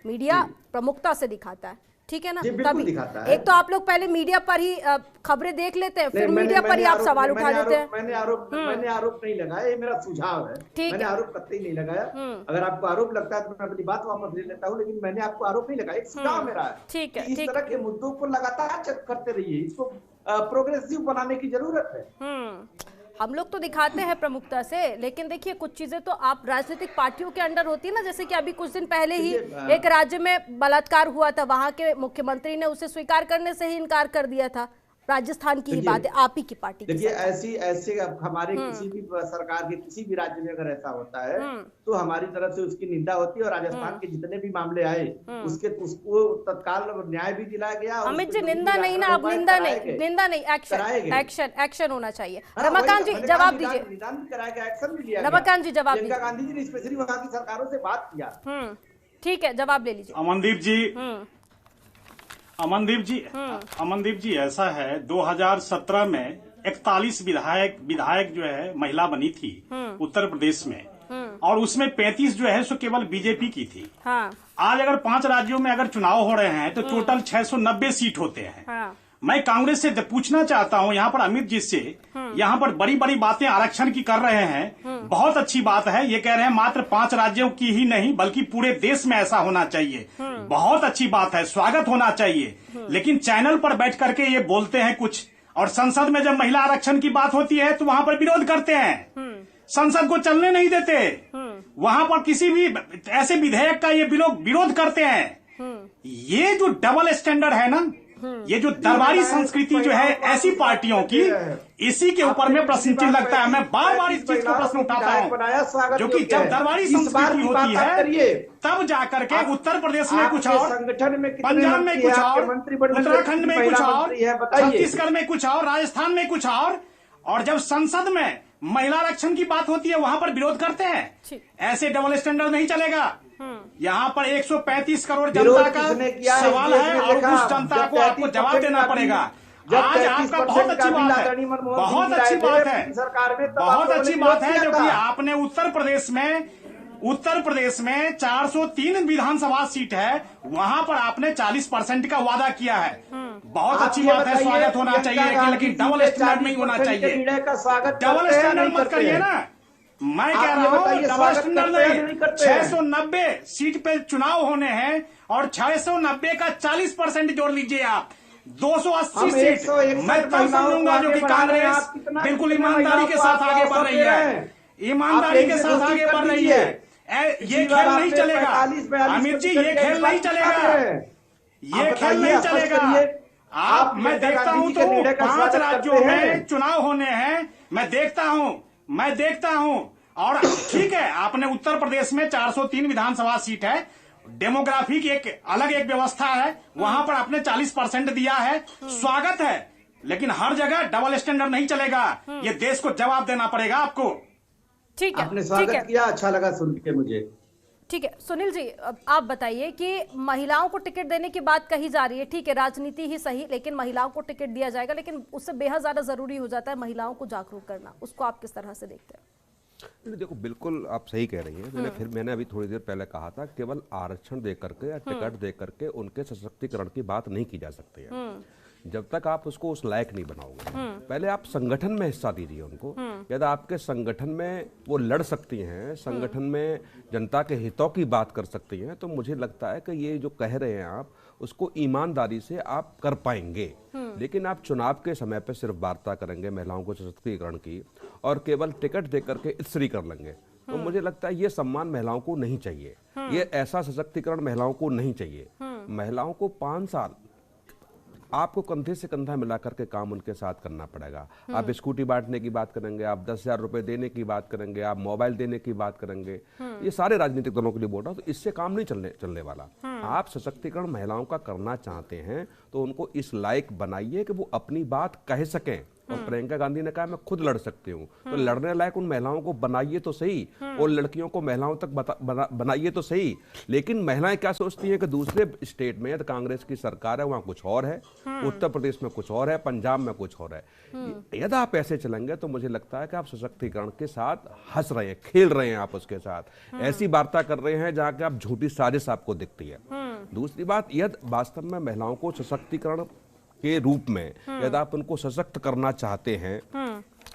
मीडिया प्रमुखता से दिखाता है, ठीक है ना? तभी एक तो आप लोग पहले मीडिया पर ही खबरें देख लेते हैं, फिर मीडिया पर ही आप सवाल उठा देते हैं। मैंने आरोप नहीं लगाया, ये मेरा सुझाव है। मैंने आरोप कतई नहीं लगाया। अगर आपको आरोप लगता है तो मैं अपनी बात वापस ले लेता हूँ, लेकिन मैंने आपको आरोप नहीं लगाया, एक सुझाव मेरा है। ठीक है, इस तरह के मुद्दों को लगातार चेक करते रहिए, इसको प्रोग्रेसिव बनाने की जरूरत है। हम लोग तो दिखाते हैं प्रमुखता से, लेकिन देखिए कुछ चीजें तो आप राजनीतिक पार्टियों के अंडर होती है ना। जैसे कि अभी कुछ दिन पहले ही एक राज्य में बलात्कार हुआ था, वहां के मुख्यमंत्री ने उसे स्वीकार करने से ही इनकार कर दिया था। राजस्थान की ही बात है, आप ही की पार्टी। देखिए, ऐसे हमारे किसी भी सरकार के किसी भी राज्य में अगर ऐसा होता है तो हमारी तरफ से उसकी निंदा होती है, और राजस्थान के जितने भी मामले आए उसको तत्काल न्याय भी दिलाया गया। अमित जी, निंदा नहीं ना, अब निंदा नहीं, एक्शन होना चाहिए। रमाकांत जी जवाब दीजिए। निदान भी कराया गया, एक्शन भी लिया गया। रमाकांत जी जवाब दीजिए। प्रियंका गांधी जी ने स्पेशली वहां की सरकारों से बात किया। ठीक है, जवाब ले लीजिए। अमनदीप जी ऐसा है, 2017 में 41 विधायक जो है महिला बनी थी उत्तर प्रदेश में, और उसमें 35 जो है सो केवल बीजेपी की थी। हाँ। आज अगर 5 राज्यों में अगर चुनाव हो रहे हैं तो टोटल 690 सीट होते हैं। हाँ। मैं कांग्रेस से पूछना चाहता हूं, यहाँ पर अमित जी से, यहाँ पर बड़ी बड़ी बातें आरक्षण की कर रहे हैं, बहुत अच्छी बात है। ये कह रहे हैं मात्र 5 राज्यों की ही नहीं बल्कि पूरे देश में ऐसा होना चाहिए, बहुत अच्छी बात है, स्वागत होना चाहिए। लेकिन चैनल पर बैठ करके ये बोलते हैं कुछ, और संसद में जब महिला आरक्षण की बात होती है तो वहां पर विरोध करते हैं, संसद को चलने नहीं देते। वहां पर किसी भी ऐसे विधेयक का ये लोग विरोध करते हैं। ये जो डबल स्टैंडर्ड है ना, ये जो दरबारी संस्कृति जो है ऐसी पार्टियों की, इसी के ऊपर में प्रश्न चिन्ह लगता है। मैं बार बार इस चीज को प्रश्न उठाता हूं, जो कि जब दरबारी संस्कृति होती है तब जाकर के उत्तर प्रदेश में कुछ और, पंजाब में कुछ और, उत्तराखंड में कुछ और, छत्तीसगढ़ में कुछ और, राजस्थान में कुछ और जब संसद में महिला आरक्षण की बात होती है वहां पर विरोध करते हैं। ऐसे डबल स्टैंडर्ड नहीं चलेगा। यहाँ पर 135 करोड़ जनता का सवाल है और उस जनता को आपको जवाब देना पड़ेगा। आज आपका बहुत अच्छी बात है, बहुत अच्छी बात है, बहुत अच्छी बात है, जो कि आपने उत्तर प्रदेश में 403 विधानसभा सीट है, वहां पर आपने 40% का वादा किया है। बहुत अच्छी बात है, स्वागत होना चाहिए, लेकिन डबल स्टैंडर्ड नहीं होना चाहिए। डबल स्टैंडर्ड मत करिए ना, मैं कह रहा हूँ डबल स्टैंडर्ड नहीं। 690 सीट पे चुनाव होने हैं और 690 का 40% जोड़ लीजिए आप, 280 सीट। मैं तब समझूंगा जो कि कांग्रेस बिल्कुल ईमानदारी के साथ आगे बढ़ रही है, ईमानदारी के साथ आगे बढ़ रही है। ये खेल नहीं चलेगा अमित जी, ये खेल नहीं चलेगा, ये खेल नहीं चलेगा। मैं देखता हूं तो 5 राज्यों में चुनाव होने हैं, मैं देखता हूं और ठीक है, आपने उत्तर प्रदेश में 403 विधानसभा सीट है, डेमोग्राफी की एक अलग एक व्यवस्था है, वहां पर आपने 40% दिया है, स्वागत है। लेकिन हर जगह डबल स्टैंडर्ड नहीं चलेगा, ये देश को जवाब देना पड़ेगा आपको। ठीक है, आपने स्वागत किया, अच्छा लगा सुन के मुझे। ठीक है, सुनील जी अब आप बताइए कि महिलाओं को टिकट देने की बात कही जा रही है, ठीक है, राजनीति ही सही, लेकिन महिलाओं को टिकट दिया जाएगा, लेकिन उससे बेहद ज्यादा जरूरी हो जाता है महिलाओं को जागरूक करना। उसको आप किस तरह से देखते हैं? देखो, बिल्कुल आप सही कह रही हैं। मैंने अभी थोड़ी देर पहले कहा था, केवल आरक्षण दे करके या टिकट दे करके उनके सशक्तिकरण की बात नहीं की जा सकती है, जब तक आप उसको उस लायक नहीं बनाओगे। पहले आप संगठन में हिस्सा दीजिए उनको, यदि आपके संगठन में वो लड़ सकती हैं, संगठन में जनता के हितों की बात कर सकती हैं, तो मुझे लगता है कि ये जो कह रहे हैं आप, उसको ईमानदारी से आप कर पाएंगे। लेकिन आप चुनाव के समय पे सिर्फ वार्ता करेंगे महिलाओं को सशक्तिकरण की और केवल टिकट दे करके इस्त्री कर लेंगे, तो मुझे लगता है ये सम्मान महिलाओं को नहीं चाहिए, ये ऐसा सशक्तिकरण महिलाओं को नहीं चाहिए। महिलाओं को 5 साल आपको कंधे से कंधा मिला करके काम उनके साथ करना पड़ेगा। आप स्कूटी बांटने की बात करेंगे, आप 10,000 रुपए देने की बात करेंगे, आप मोबाइल देने की बात करेंगे, ये सारे राजनीतिक दलों के लिए बोल रहा हूं, तो इससे काम नहीं चलने वाला। आप सशक्तिकरण महिलाओं का करना चाहते हैं तो उनको इस लायक बनाइए कि वो अपनी बात कह सकें। और प्रियंका गांधी ने कहा मैं खुद लड़ सकती हूँ, तो लड़ने लायक उन महिलाओं को बनाइए तो सही, और लड़कियों को महिलाओं तक बनाइए तो सही। लेकिन महिलाएं क्या सोचती हैं कि दूसरे स्टेट में तो कांग्रेस की सरकार है, वहां कुछ और है, उत्तर प्रदेश में कुछ और है, पंजाब में कुछ और है। यदि आप ऐसे चलेंगे तो मुझे लगता है कि आप सशक्तिकरण के साथ हंस रहे हैं, खेल रहे हैं, आप उसके साथ ऐसी वार्ता कर रहे हैं जहां कि आप झूठी साजिश आपको दिखती है। दूसरी बात, यदि वास्तव में महिलाओं को सशक्तिकरण के रूप में यदि आप उनको सशक्त करना चाहते हैं,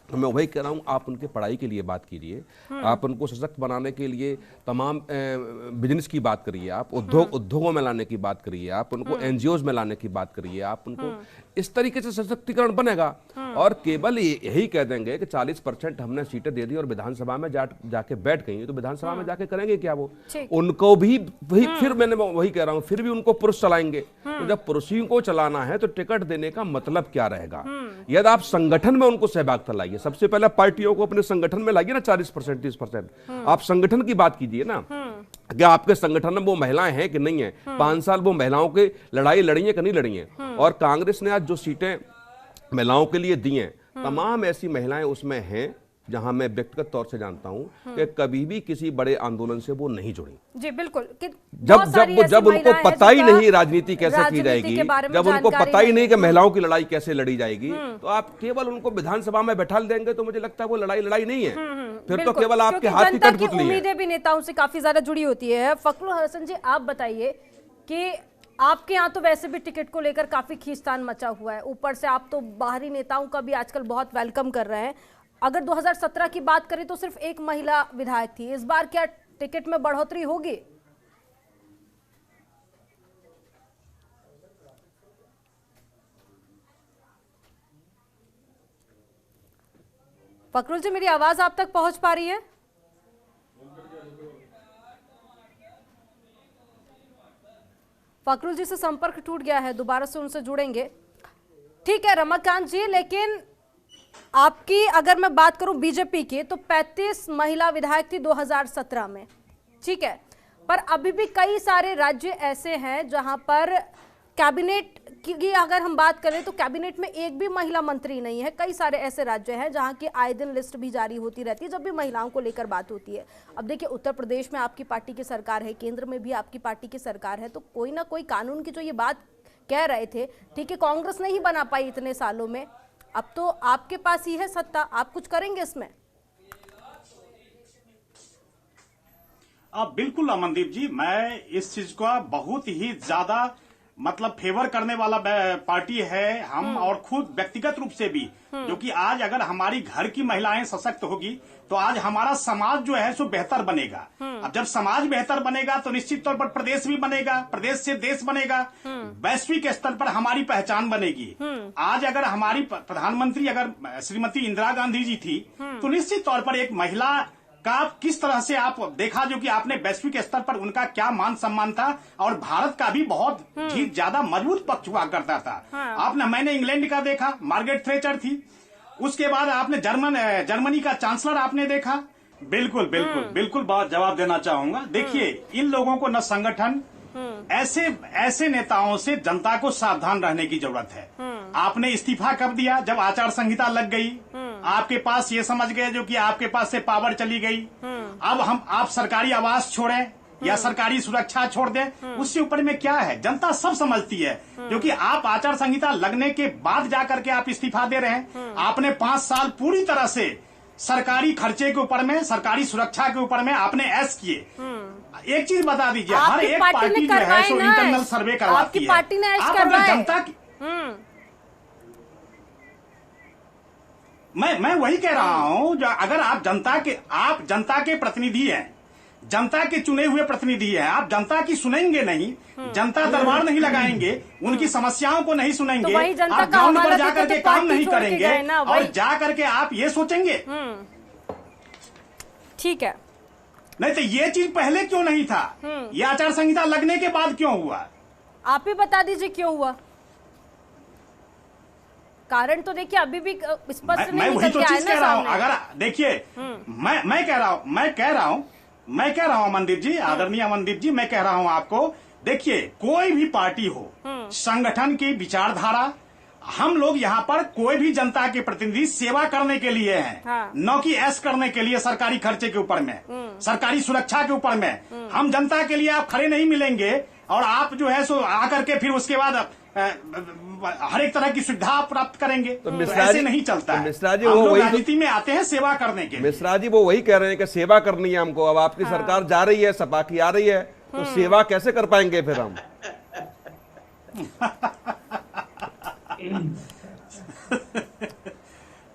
तो मैं वही कह रहा हूं, आप उनके पढ़ाई के लिए बात कीजिए, आप उनको सशक्त बनाने के लिए तमाम बिजनेस की बात करिए, आप उद्योगों में लाने की बात करिए, आप उनको एनजीओज में लाने की बात करिए, आप उनको इस तरीके से सशक्तिकरण बनेगा। और केवल यही कह देंगे कि 40% हमने सीटें दे दी और विधानसभा में जाके बैठ गई, तो विधानसभा में जाके करेंगे क्या वो? उनको भी फिर मैंने वही कह रहा हूं, फिर भी उनको पुरुष चलाएंगे। तो जब पुरुषों को चलाना है तो टिकट देने का मतलब क्या रहेगा? यदि आप संगठन में उनको सहभागिता लाइए, सबसे पहले पार्टियों को अपने संगठन में लाइए ना, 40% 30%। आप संगठन की बात कीजिए ना, क्या आपके संगठन में वो महिलाएं हैं कि नहीं है? 5 साल वो महिलाओं की लड़ाई लड़ी है कि नहीं लड़ी है? और कांग्रेस ने आज जो सीटें महिलाओं के लिए दी हैं, तमाम ऐसी महिलाएं उसमें हैं जहां मैं व्यक्तिगत तौर से जानता हूं कि कभी भी किसी बड़े आंदोलन से वो नहीं जुड़ी। जी बिल्कुल। जब उनको पता ही नहीं राजनीति कैसे की जाएगी, जब उनको पता ही नहीं कि महिलाओं की लड़ाई कैसे लड़ी जाएगी, तो आप केवल उनको विधानसभा में बैठा देंगे तो मुझे लगता है वो लड़ाई नहीं है, फिर तो केवल आपके हाथ की कठपुतली है। उम्मीदें भी नेताओं से काफी ज्यादा जुड़ी होती है। फखरुल हसन जी, आप बताइए कि आपके यहाँ तो वैसे भी टिकट को लेकर काफी खींचतान मचा हुआ है, ऊपर से आप तो बाहरी नेताओं का भी आजकल बहुत वेलकम कर रहे हैं। अगर 2017 की बात करें तो सिर्फ एक महिला विधायक थी, इस बार क्या टिकट में बढ़ोतरी होगी? फखरुल जी, मेरी आवाज आप तक पहुंच पा रही है? फखरुल जी से संपर्क टूट गया है, दोबारा से उनसे जुड़ेंगे। ठीक है रमाकांत जी, लेकिन आपकी अगर मैं बात करूं बीजेपी की, तो 35 महिला विधायक थी 2017 में, ठीक है, पर अभी भी कई सारे राज्य ऐसे हैं जहां पर कैबिनेट की अगर हम बात करें तो कैबिनेट में एक भी महिला मंत्री नहीं है। कई सारे ऐसे राज्य हैं जहां की आए दिन लिस्ट भी जारी होती रहती है जब भी महिलाओं को लेकर बात होती है। अब देखिए, उत्तर प्रदेश में आपकी पार्टी की सरकार है, केंद्र में भी आपकी पार्टी की सरकार है, तो कोई ना कोई कानून की जो ये बात कह रहे थे, ठीक है, कांग्रेस नहीं बना पाई इतने सालों में, अब तो आपके पास ही है सत्ता, आप कुछ करेंगे इसमें? बिल्कुल अमनदीप जी, मैं इस चीज का बहुत ही ज्यादा मतलब फेवर करने वाला पार्टी है हम, और खुद व्यक्तिगत रूप से भी, जो कि आज अगर हमारी घर की महिलाएं सशक्त होगी तो आज हमारा समाज जो है सो बेहतर बनेगा। अब जब समाज बेहतर बनेगा तो निश्चित तौर पर प्रदेश भी बनेगा, प्रदेश से देश बनेगा, वैश्विक स्तर पर हमारी पहचान बनेगी। आज अगर हमारी प्रधानमंत्री अगर श्रीमती इंदिरा गांधी जी थी, तो निश्चित तौर पर एक महिला का किस तरह से आप देखा, जो कि आपने वैश्विक स्तर पर उनका क्या मान सम्मान था, और भारत का भी बहुत ही ज्यादा मजबूत पक्ष हुआ करता था। आपने, मैंने इंग्लैंड का देखा, मार्गरेट थैचर थी, उसके बाद आपने जर्मनी का चांसलर आपने देखा। बिल्कुल बात जवाब देना चाहूंगा। देखिए, इन लोगों को न संगठन, ऐसे नेताओं से जनता को सावधान रहने की जरूरत है। आपने इस्तीफा कब दिया? जब आचार संहिता लग गई, आपके पास ये समझ गए जो कि आपके पास से पावर चली गई। अब आप सरकारी आवास छोड़ें या सरकारी सुरक्षा छोड़ दें, उससे ऊपर में क्या है? जनता सब समझती है, जो कि आप आचार संहिता लगने के बाद जाकर के आप इस्तीफा दे रहे हैं। आपने 5 साल पूरी तरह से सरकारी खर्चे के ऊपर में, सरकारी सुरक्षा के ऊपर में आपने ऐश किए। एक चीज बता दीजिए, हर एक पार्टी जो है सो इंटरनल सर्वे करवाती है। आप अगर जनता की, मैं वही कह रहा हूं, जो अगर आप जनता के प्रतिनिधि हैं, जनता के चुने हुए प्रतिनिधि हैं, आप जनता की सुनेंगे नहीं, जनता दरबार नहीं लगाएंगे, उनकी समस्याओं को नहीं सुनेंगे, तो आप ग्राउंड पर जाकर के काम नहीं करेंगे और जाकर के आप ये सोचेंगे। ठीक है, नहीं तो ये चीज पहले क्यों नहीं था? ये आचार संहिता लगने के बाद क्यों हुआ? आप ही बता दीजिए क्यों हुआ। कारण तो देखिए अभी भी स्पष्ट मैं नहीं वही निकल तो के आया चीज ना कह रहा हूँ। सामने। अगर देखिए मैं कह रहा हूँ अमनदीप जी, आदरणीय अमनदीप जी, मैं कह रहा हूँ आपको, देखिए कोई भी पार्टी हो, संगठन की विचारधारा, हम लोग यहाँ पर कोई भी जनता के प्रतिनिधि सेवा करने के लिए हैं, हाँ। न कि ऐश करने के लिए सरकारी खर्चे के ऊपर में, सरकारी सुरक्षा के ऊपर में। हम जनता के लिए आप खड़े नहीं मिलेंगे और आप जो है सो आकर के फिर उसके बाद हर एक तरह की सुविधा प्राप्त करेंगे, तो ऐसे नहीं चलता है। मिश्रा जी, हम वो लोग वही राजनीति में आते हैं सेवा करने के लिए। मिश्रा जी वो वही कह रहे हैं कि सेवा करनी है हमको। अब आपकी सरकार जा रही है, सपा की आ रही है, तो सेवा कैसे कर पाएंगे फिर हम?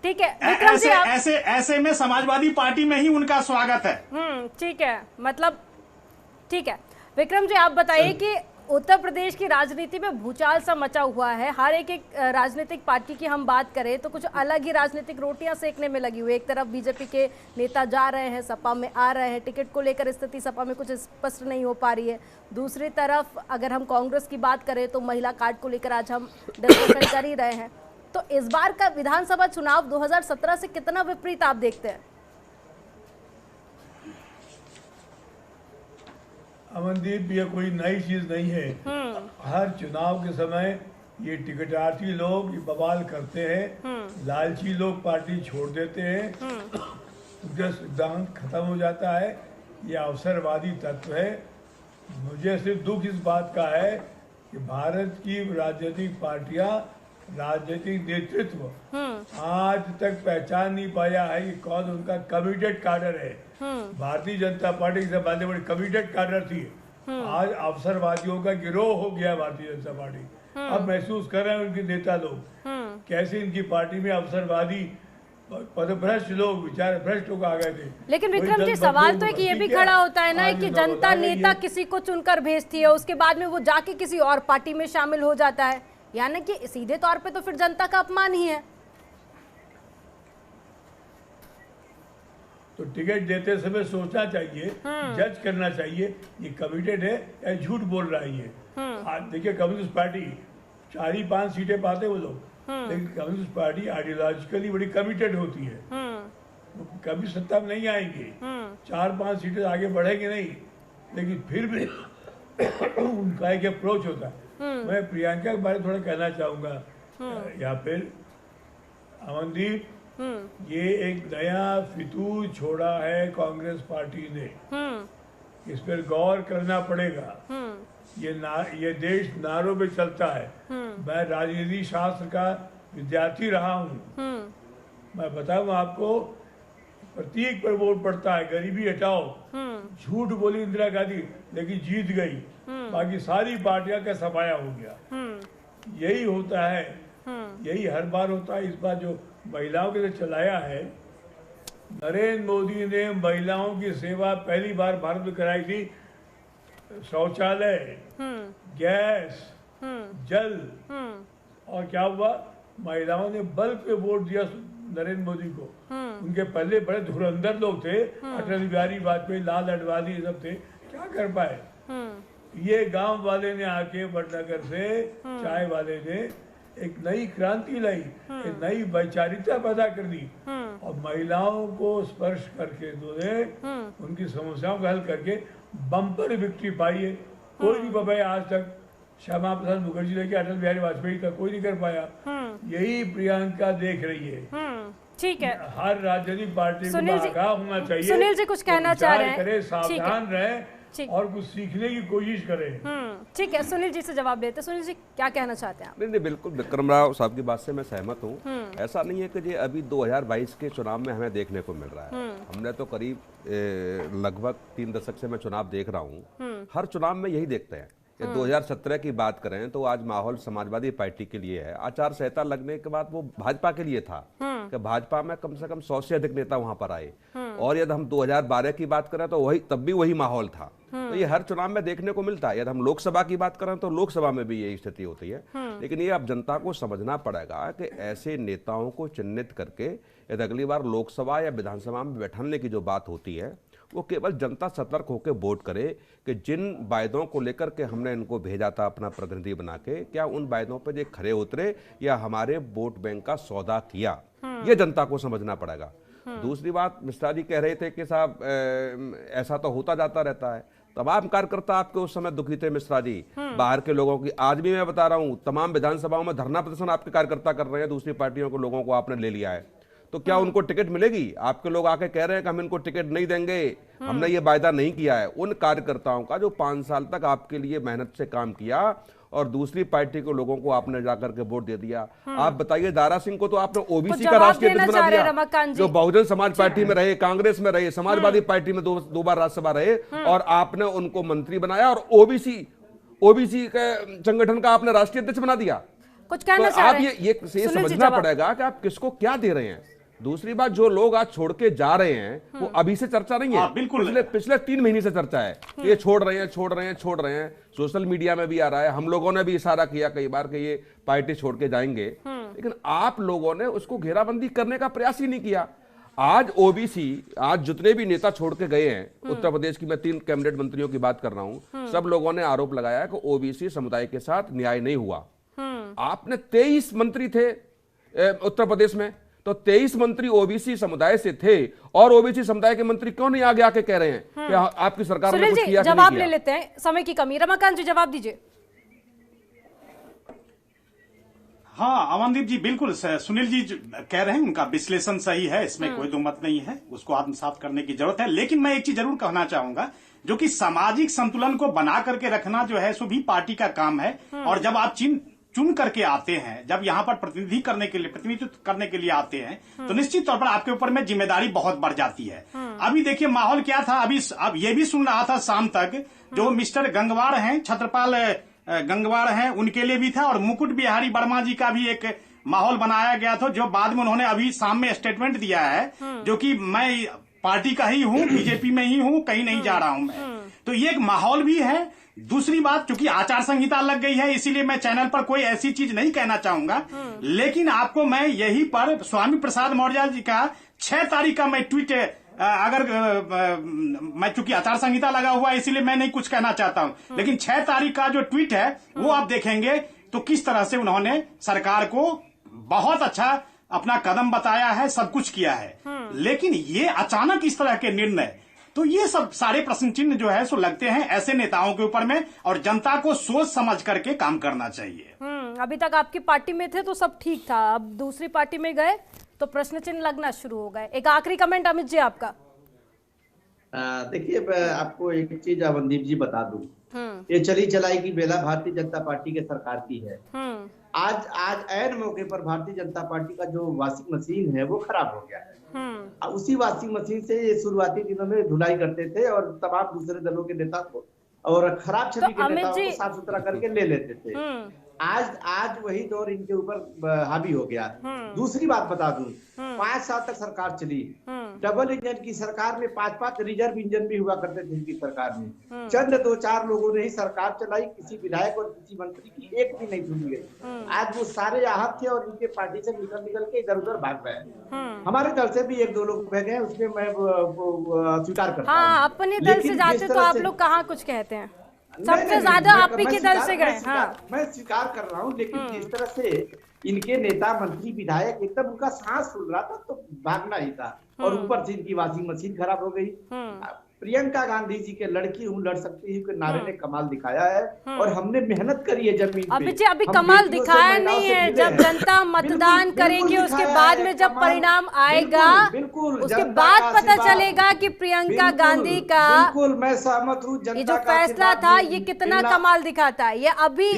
ठीक है विक्रम जी, आप ऐसे में समाजवादी पार्टी में ही उनका स्वागत है। ठीक है, मतलब ठीक है विक्रम जी, आप बताइए कि उत्तर प्रदेश की राजनीति में भूचाल सा मचा हुआ है। हर एक राजनीतिक पार्टी की हम बात करें तो कुछ अलग ही राजनीतिक रोटियां सेकने में लगी हुई। एक तरफ बीजेपी के नेता जा रहे हैं, सपा में आ रहे हैं, टिकट को लेकर स्थिति सपा में कुछ स्पष्ट नहीं हो पा रही है। दूसरी तरफ अगर हम कांग्रेस की बात करें तो महिला कार्ड को लेकर आज हम डिस्कशन कर ही रहे हैं। तो इस बार का विधानसभा चुनाव 2017 से कितना विपरीत आप देखते हैं? अमनदीप, ये कोई नई चीज नहीं है। हर चुनाव के समय ये टिकटार्थी लोग ये बवाल करते हैं, लालची लोग पार्टी छोड़ देते हैं, उनका सिद्धांत खत्म हो जाता है। ये अवसरवादी तत्व है। मुझे सिर्फ दुख इस बात का है कि भारत की राजनीतिक पार्टियां, राजनीतिक नेतृत्व आज तक पहचान नहीं पाया है कि कौन उनका कमिटेड कैडर है। भारतीय जनता पार्टी से बड़ी बड़ी कमिटेड कैडर थी, आज अवसरवादियों का गिरोह हो गया भारतीय जनता पार्टी। अब महसूस कर रहे हैं उनके नेता लोग कैसे इनकी पार्टी में अवसरवादी पदभ्रष्ट लोग, विचार भ्रष्ट लोग आ गए थे। लेकिन विक्रम जी, सवाल तो एक ये भी खड़ा होता है ना कि जनता नेता किसी को चुनकर भेजती है, उसके बाद में वो जाके किसी और पार्टी में शामिल हो जाता है, यानी कि सीधे तौर पे तो फिर जनता का अपमान ही है। तो टिकट देते समय सोचना चाहिए, जज करना चाहिए ये कमिटेड है या झूठ बोल रहा है ये। आज देखिए कम्युनिस्ट पार्टी 4 ही 5 सीटें पाते वो लोग, लेकिन कम्युनिस्ट पार्टी आइडियोलॉजिकली बड़ी कमिटेड होती है। वो कभी सत्ता में नहीं आएंगे, 4-5 सीटें आगे बढ़ेंगे नहीं, लेकिन फिर भी उनका एक अप्रोच होता है। मैं प्रियंका के बारे में थोड़ा कहना चाहूंगा यहाँ पे। अमनदीप, ये एक नया फितूर छोड़ा है कांग्रेस पार्टी ने, इस पर गौर करना पड़ेगा। ये देश नारों पे चलता है। मैं राजनीति शास्त्र का विद्यार्थी रहा हूँ। मैं बताऊँ आपको, प्रतीक पर वोट पड़ता है, गरीबी हटाओ। झूठ बोली इंदिरा गांधी, लेकिन जीत गई, बाकी सारी पार्टियां का सफाया हो गया। यही होता है, यही हर बार होता है। इस बार जो महिलाओं के लिए चलाया है, नरेंद्र मोदी ने महिलाओं की सेवा पहली बार भारत में कराई थी। शौचालय, गैस, जल, और क्या हुआ, महिलाओं ने बल पे वोट दिया नरेंद्र मोदी को। उनके पहले बड़े धुरंधर लोग थे, अटल बिहारी वाजपेयी, लाल अडवाणी, सब थे, क्या कर पाए। ये गांव वाले ने आके वडनगर से, चाय वाले ने एक नई क्रांति लाई, एक नई वैचारिकता पैदा कर दी, और महिलाओं को स्पर्श करके उन्होंने उनकी समस्याओं का हल करके बम्पर विक्ट्री पाई है। कोई नहीं पाया आज तक, श्यामा प्रसाद मुखर्जी लेके अटल बिहारी वाजपेयी तक कोई नहीं कर पाया। यही प्रियंका देख रही है। ठीक है, हर राजनीतिक पार्टी को आगाह होना चाहिए। सुनील जी कुछ कहना चाह रहे हैं, सावधान रहे और कुछ सीखने की कोशिश करें। ठीक है, सुनील जी से जवाब देते। सुनील जी क्या कहना चाहते हैं आप? नहीं, बिल्कुल विक्रम राव साहब की बात से मैं सहमत हूँ। ऐसा नहीं है कि ये अभी 2022 के चुनाव में हमें देखने को मिल रहा है। हमने तो करीब लगभग 3 दशक से मैं चुनाव देख रहा हूँ। हर चुनाव में यही देखते हैं। 2017 की बात करें तो आज माहौल समाजवादी पार्टी के लिए है। आचार संहिता लगने के बाद वो भाजपा के लिए था कि भाजपा में कम से कम 100 से अधिक नेता वहां पर आए। और यदि हम 2012 की बात करें तो वही तब भी वही माहौल था। तो ये हर चुनाव में देखने को मिलता है। यदि हम लोकसभा की बात करें तो लोकसभा में भी यही स्थिति होती है। लेकिन ये अब जनता को समझना पड़ेगा कि ऐसे नेताओं को चिन्हित करके यदि अगली बार लोकसभा या विधानसभा में बैठाने की जो बात होती है वो केवल जनता सतर्क होकर वोट करे कि जिन वायदों को लेकर के हमने इनको भेजा था अपना प्रतिनिधि बना के, क्या उन वायदों पर ये खरे उतरे या हमारे वोट बैंक का सौदा किया, ये जनता को समझना पड़ेगा। दूसरी बात, मिश्रा जी कह रहे थे कि साहब ऐसा तो होता जाता रहता है, तमाम कार्यकर्ता आपके उस समय दुखी थे मिश्रा जी, बाहर के लोगों की। आज भी मैं बता रहा हूं, तमाम विधानसभाओं में धरना प्रदर्शन आपके कार्यकर्ता कर रहे हैं, दूसरी पार्टियों के लोगों को आपने ले लिया है, तो क्या उनको टिकट मिलेगी? आपके लोग आके कह रहे हैं कि हम इनको टिकट नहीं देंगे, हमने ये वायदा नहीं किया है। उन कार्यकर्ताओं का जो 5 साल तक आपके लिए मेहनत से काम किया और दूसरी पार्टी के लोगों को आपने जाकर के वोट दे दिया। आप बताइए, दारा सिंह को तो आपने ओबीसी का राष्ट्रीय अध्यक्ष बना दिया, जो बहुजन समाज पार्टी में रहे, कांग्रेस में रहे, समाजवादी पार्टी में दो बार राज्यसभा रहे, और आपने उनको मंत्री बनाया और ओबीसी के संगठन का आपने राष्ट्रीय अध्यक्ष बना दिया। कुछ कहना तो आप ये समझना पड़ेगा कि आप किसको क्या दे रहे हैं। दूसरी बात, जो लोग आज छोड़ के जा रहे हैं वो अभी से चर्चा नहीं है, बिल्कुल पिछले 3 महीने से चर्चा है, ये छोड़ रहे हैं। सोशल मीडिया में भी आ रहा है, हम लोगों ने भी इशारा किया कई बार कि ये पार्टी छोड़ के जाएंगे, लेकिन आप लोगों ने उसको घेराबंदी करने का प्रयास ही नहीं किया। आज ओबीसी, आज जितने भी नेता छोड़ के गए हैं उत्तर प्रदेश की, मैं 3 कैबिनेट मंत्रियों की बात कर रहा हूं, सब लोगों ने आरोप लगाया कि ओबीसी समुदाय के साथ न्याय नहीं हुआ। आपने 23 मंत्री थे उत्तर प्रदेश में, तो 23 मंत्री ओबीसी समुदाय से थे, और ओबीसी समुदाय के मंत्री क्यों नहीं आगे आके कह रहे हैं कि आपकी सरकार ने कुछ किया? जवाब ले लेते हैं, समय की कमी। रमाकांत जी जवाब दीजिए। हाँ अमनदीप जी, बिल्कुल सुनील जी कह रहे हैं, उनका विश्लेषण सही है, इसमें कोई दो मत नहीं है, उसको आत्मसात करने की जरूरत है। लेकिन मैं एक चीज जरूर कहना चाहूंगा, जो कि सामाजिक संतुलन को बना करके रखना जो है सो भी पार्टी का काम है। और जब आप चुन करके आते हैं, जब यहाँ पर प्रतिनिधित्व करने के लिए आते हैं, तो निश्चित तौर पर आपके ऊपर में जिम्मेदारी बहुत बढ़ जाती है। अभी देखिए माहौल क्या था, अब ये भी सुन रहा था शाम तक, जो मिस्टर गंगवार हैं, छत्रपाल गंगवार हैं, उनके लिए भी था, और मुकुट बिहारी वर्मा जी का भी एक माहौल बनाया गया था, जो बाद में उन्होंने अभी शाम में स्टेटमेंट दिया है, जो कि मैं पार्टी का ही हूं, बीजेपी में ही हूं, कहीं नहीं जा रहा हूं मैं। तो ये एक माहौल भी है। दूसरी बात, चूंकि आचार संहिता लग गई है, इसीलिए मैं चैनल पर कोई ऐसी चीज नहीं कहना चाहूंगा, लेकिन आपको मैं यहीं पर स्वामी प्रसाद मौर्य जी का 6 तारीख का मैं ट्वीट, अगर मैं चूंकि आचार संहिता लगा हुआ है इसीलिए मैं नहीं कुछ कहना चाहता हूं, लेकिन 6 तारीख का जो ट्वीट है वो आप देखेंगे तो किस तरह से उन्होंने सरकार को बहुत अच्छा अपना कदम बताया है, सब कुछ किया है। लेकिन ये अचानक इस तरह के निर्णय, तो ये सब सारे प्रश्न चिन्ह जो है सो लगते हैं ऐसे नेताओं के ऊपर में, और जनता को सोच समझ करके काम करना चाहिए। अभी तक आपकी पार्टी में थे तो सब ठीक था, अब दूसरी पार्टी में गए तो प्रश्न चिन्ह लगना शुरू हो गए। एक आखिरी कमेंट अमित जी आपका। देखिए, मैं आपको एक चीज अमनदीप जी बता दूं, ये चली चलाई की बेला भारतीय जनता पार्टी के सरकार की है। आज ऐन मौके पर भारतीय जनता पार्टी का जो वॉशिंग मशीन है वो खराब हो गया है। उसी वॉशिंग मशीन से ये शुरुआती दिनों में धुलाई करते थे और तमाम दूसरे दलों के नेता को और खराब छवि के नेताओं को साफ सुथरा करके ले लेते थे। आज वही दौर इनके ऊपर हावी हो गया। दूसरी बात बता दूं, 5 साल तक सरकार चली, डबल इंजन की सरकार में 5-5 रिजर्व इंजन भी हुआ करते थे इनकी सरकार में। चंद 2-4 लोगों ने ही सरकार चलाई, किसी विधायक और किसी मंत्री की एक भी नहीं सुनी गई। आज वो सारे आहत थे और इनके पार्टी से निकल के इधर उधर भाग गए। हमारे दल से भी 1-2 लोग बह गए, उसमें मैं स्वीकार करता हूँ। अपने दल से जाते तो आप लोग कहाँ कुछ कहते हैं, सबसे ज्यादा आप ही के दल से गए। मैं स्वीकार कर रहा हूँ, लेकिन जिस तरह से इनके नेता मंत्री विधायक एकदम उनका सांस फूल रहा था तो भागना ही था, और ऊपर से इनकी वॉशिंग मशीन खराब हो गई। प्रियंका गांधी जी के लड़की हूँ लड़ सकती हूँ के नारे ने कमाल दिखाया है, और हमने मेहनत करी है जमीन पे। अभी कमाल दिखाया नहीं है, जब जनता मतदान करेगी उसके बाद में जब परिणाम आएगा उसके बाद पता चलेगा कि प्रियंका गांधी का बिल्कुल मैं सहमत हूँ, ये जो फैसला था ये कितना कमाल दिखाता है। ये अभी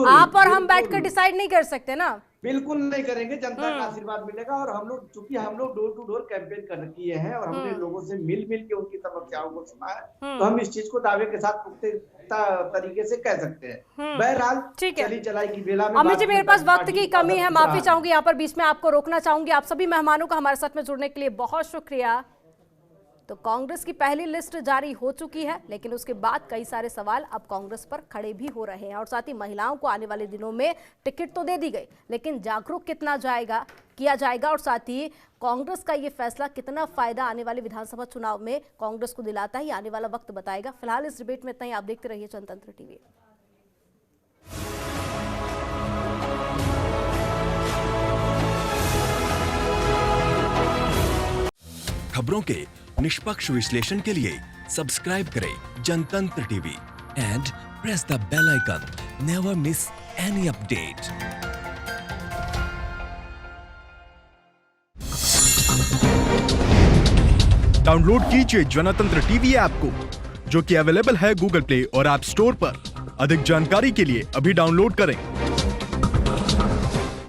आप और हम बैठकर डिसाइड नहीं कर सकते ना, बिल्कुल नहीं करेंगे, जनता का आशीर्वाद मिलेगा। और हम लोग चूंकि हम लोग डोर टू डोर कैंपेन कर किए हैं और हमने लोगों से मिल के उनकी समस्याओं को सुना है, तो हम इस चीज को दावे के साथ पुख्ते तरीके से कह सकते हैं। बहरहाल चली चलाई की बेला में अमित जी मेरे पास वक्त की कमी है, माफी चाहूंगी यहाँ पर बीच में आपको रोकना चाहूंगी। आप सभी मेहमानों का हमारे साथ में जुड़ने के लिए बहुत शुक्रिया। तो कांग्रेस की पहली लिस्ट जारी हो चुकी है, लेकिन उसके बाद कई सारे सवाल अब कांग्रेस पर खड़े भी हो रहे हैं। और साथ ही महिलाओं को आने वाले दिनों में टिकट तो दे दी गई, लेकिन जागरूक कितना किया जाएगा और साथ ही कांग्रेस का ये फैसला कितना फायदा आने वाले विधानसभा चुनाव में कांग्रेस को दिलाता है, आने वाला वक्त बताएगा। फिलहाल इस डिबेट में इतना ही। आप देखते रहिए जनतंत्र टीवी। खबरों के निष्पक्ष विश्लेषण के लिए सब्सक्राइब करें Janatantra TV and press the bell icon. Never miss any update. Download कीजिए जनतंत्र टीवी ऐप को, जो कि अवेलेबल है गूगल प्ले और ऐप स्टोर पर। अधिक जानकारी के लिए अभी डाउनलोड करें।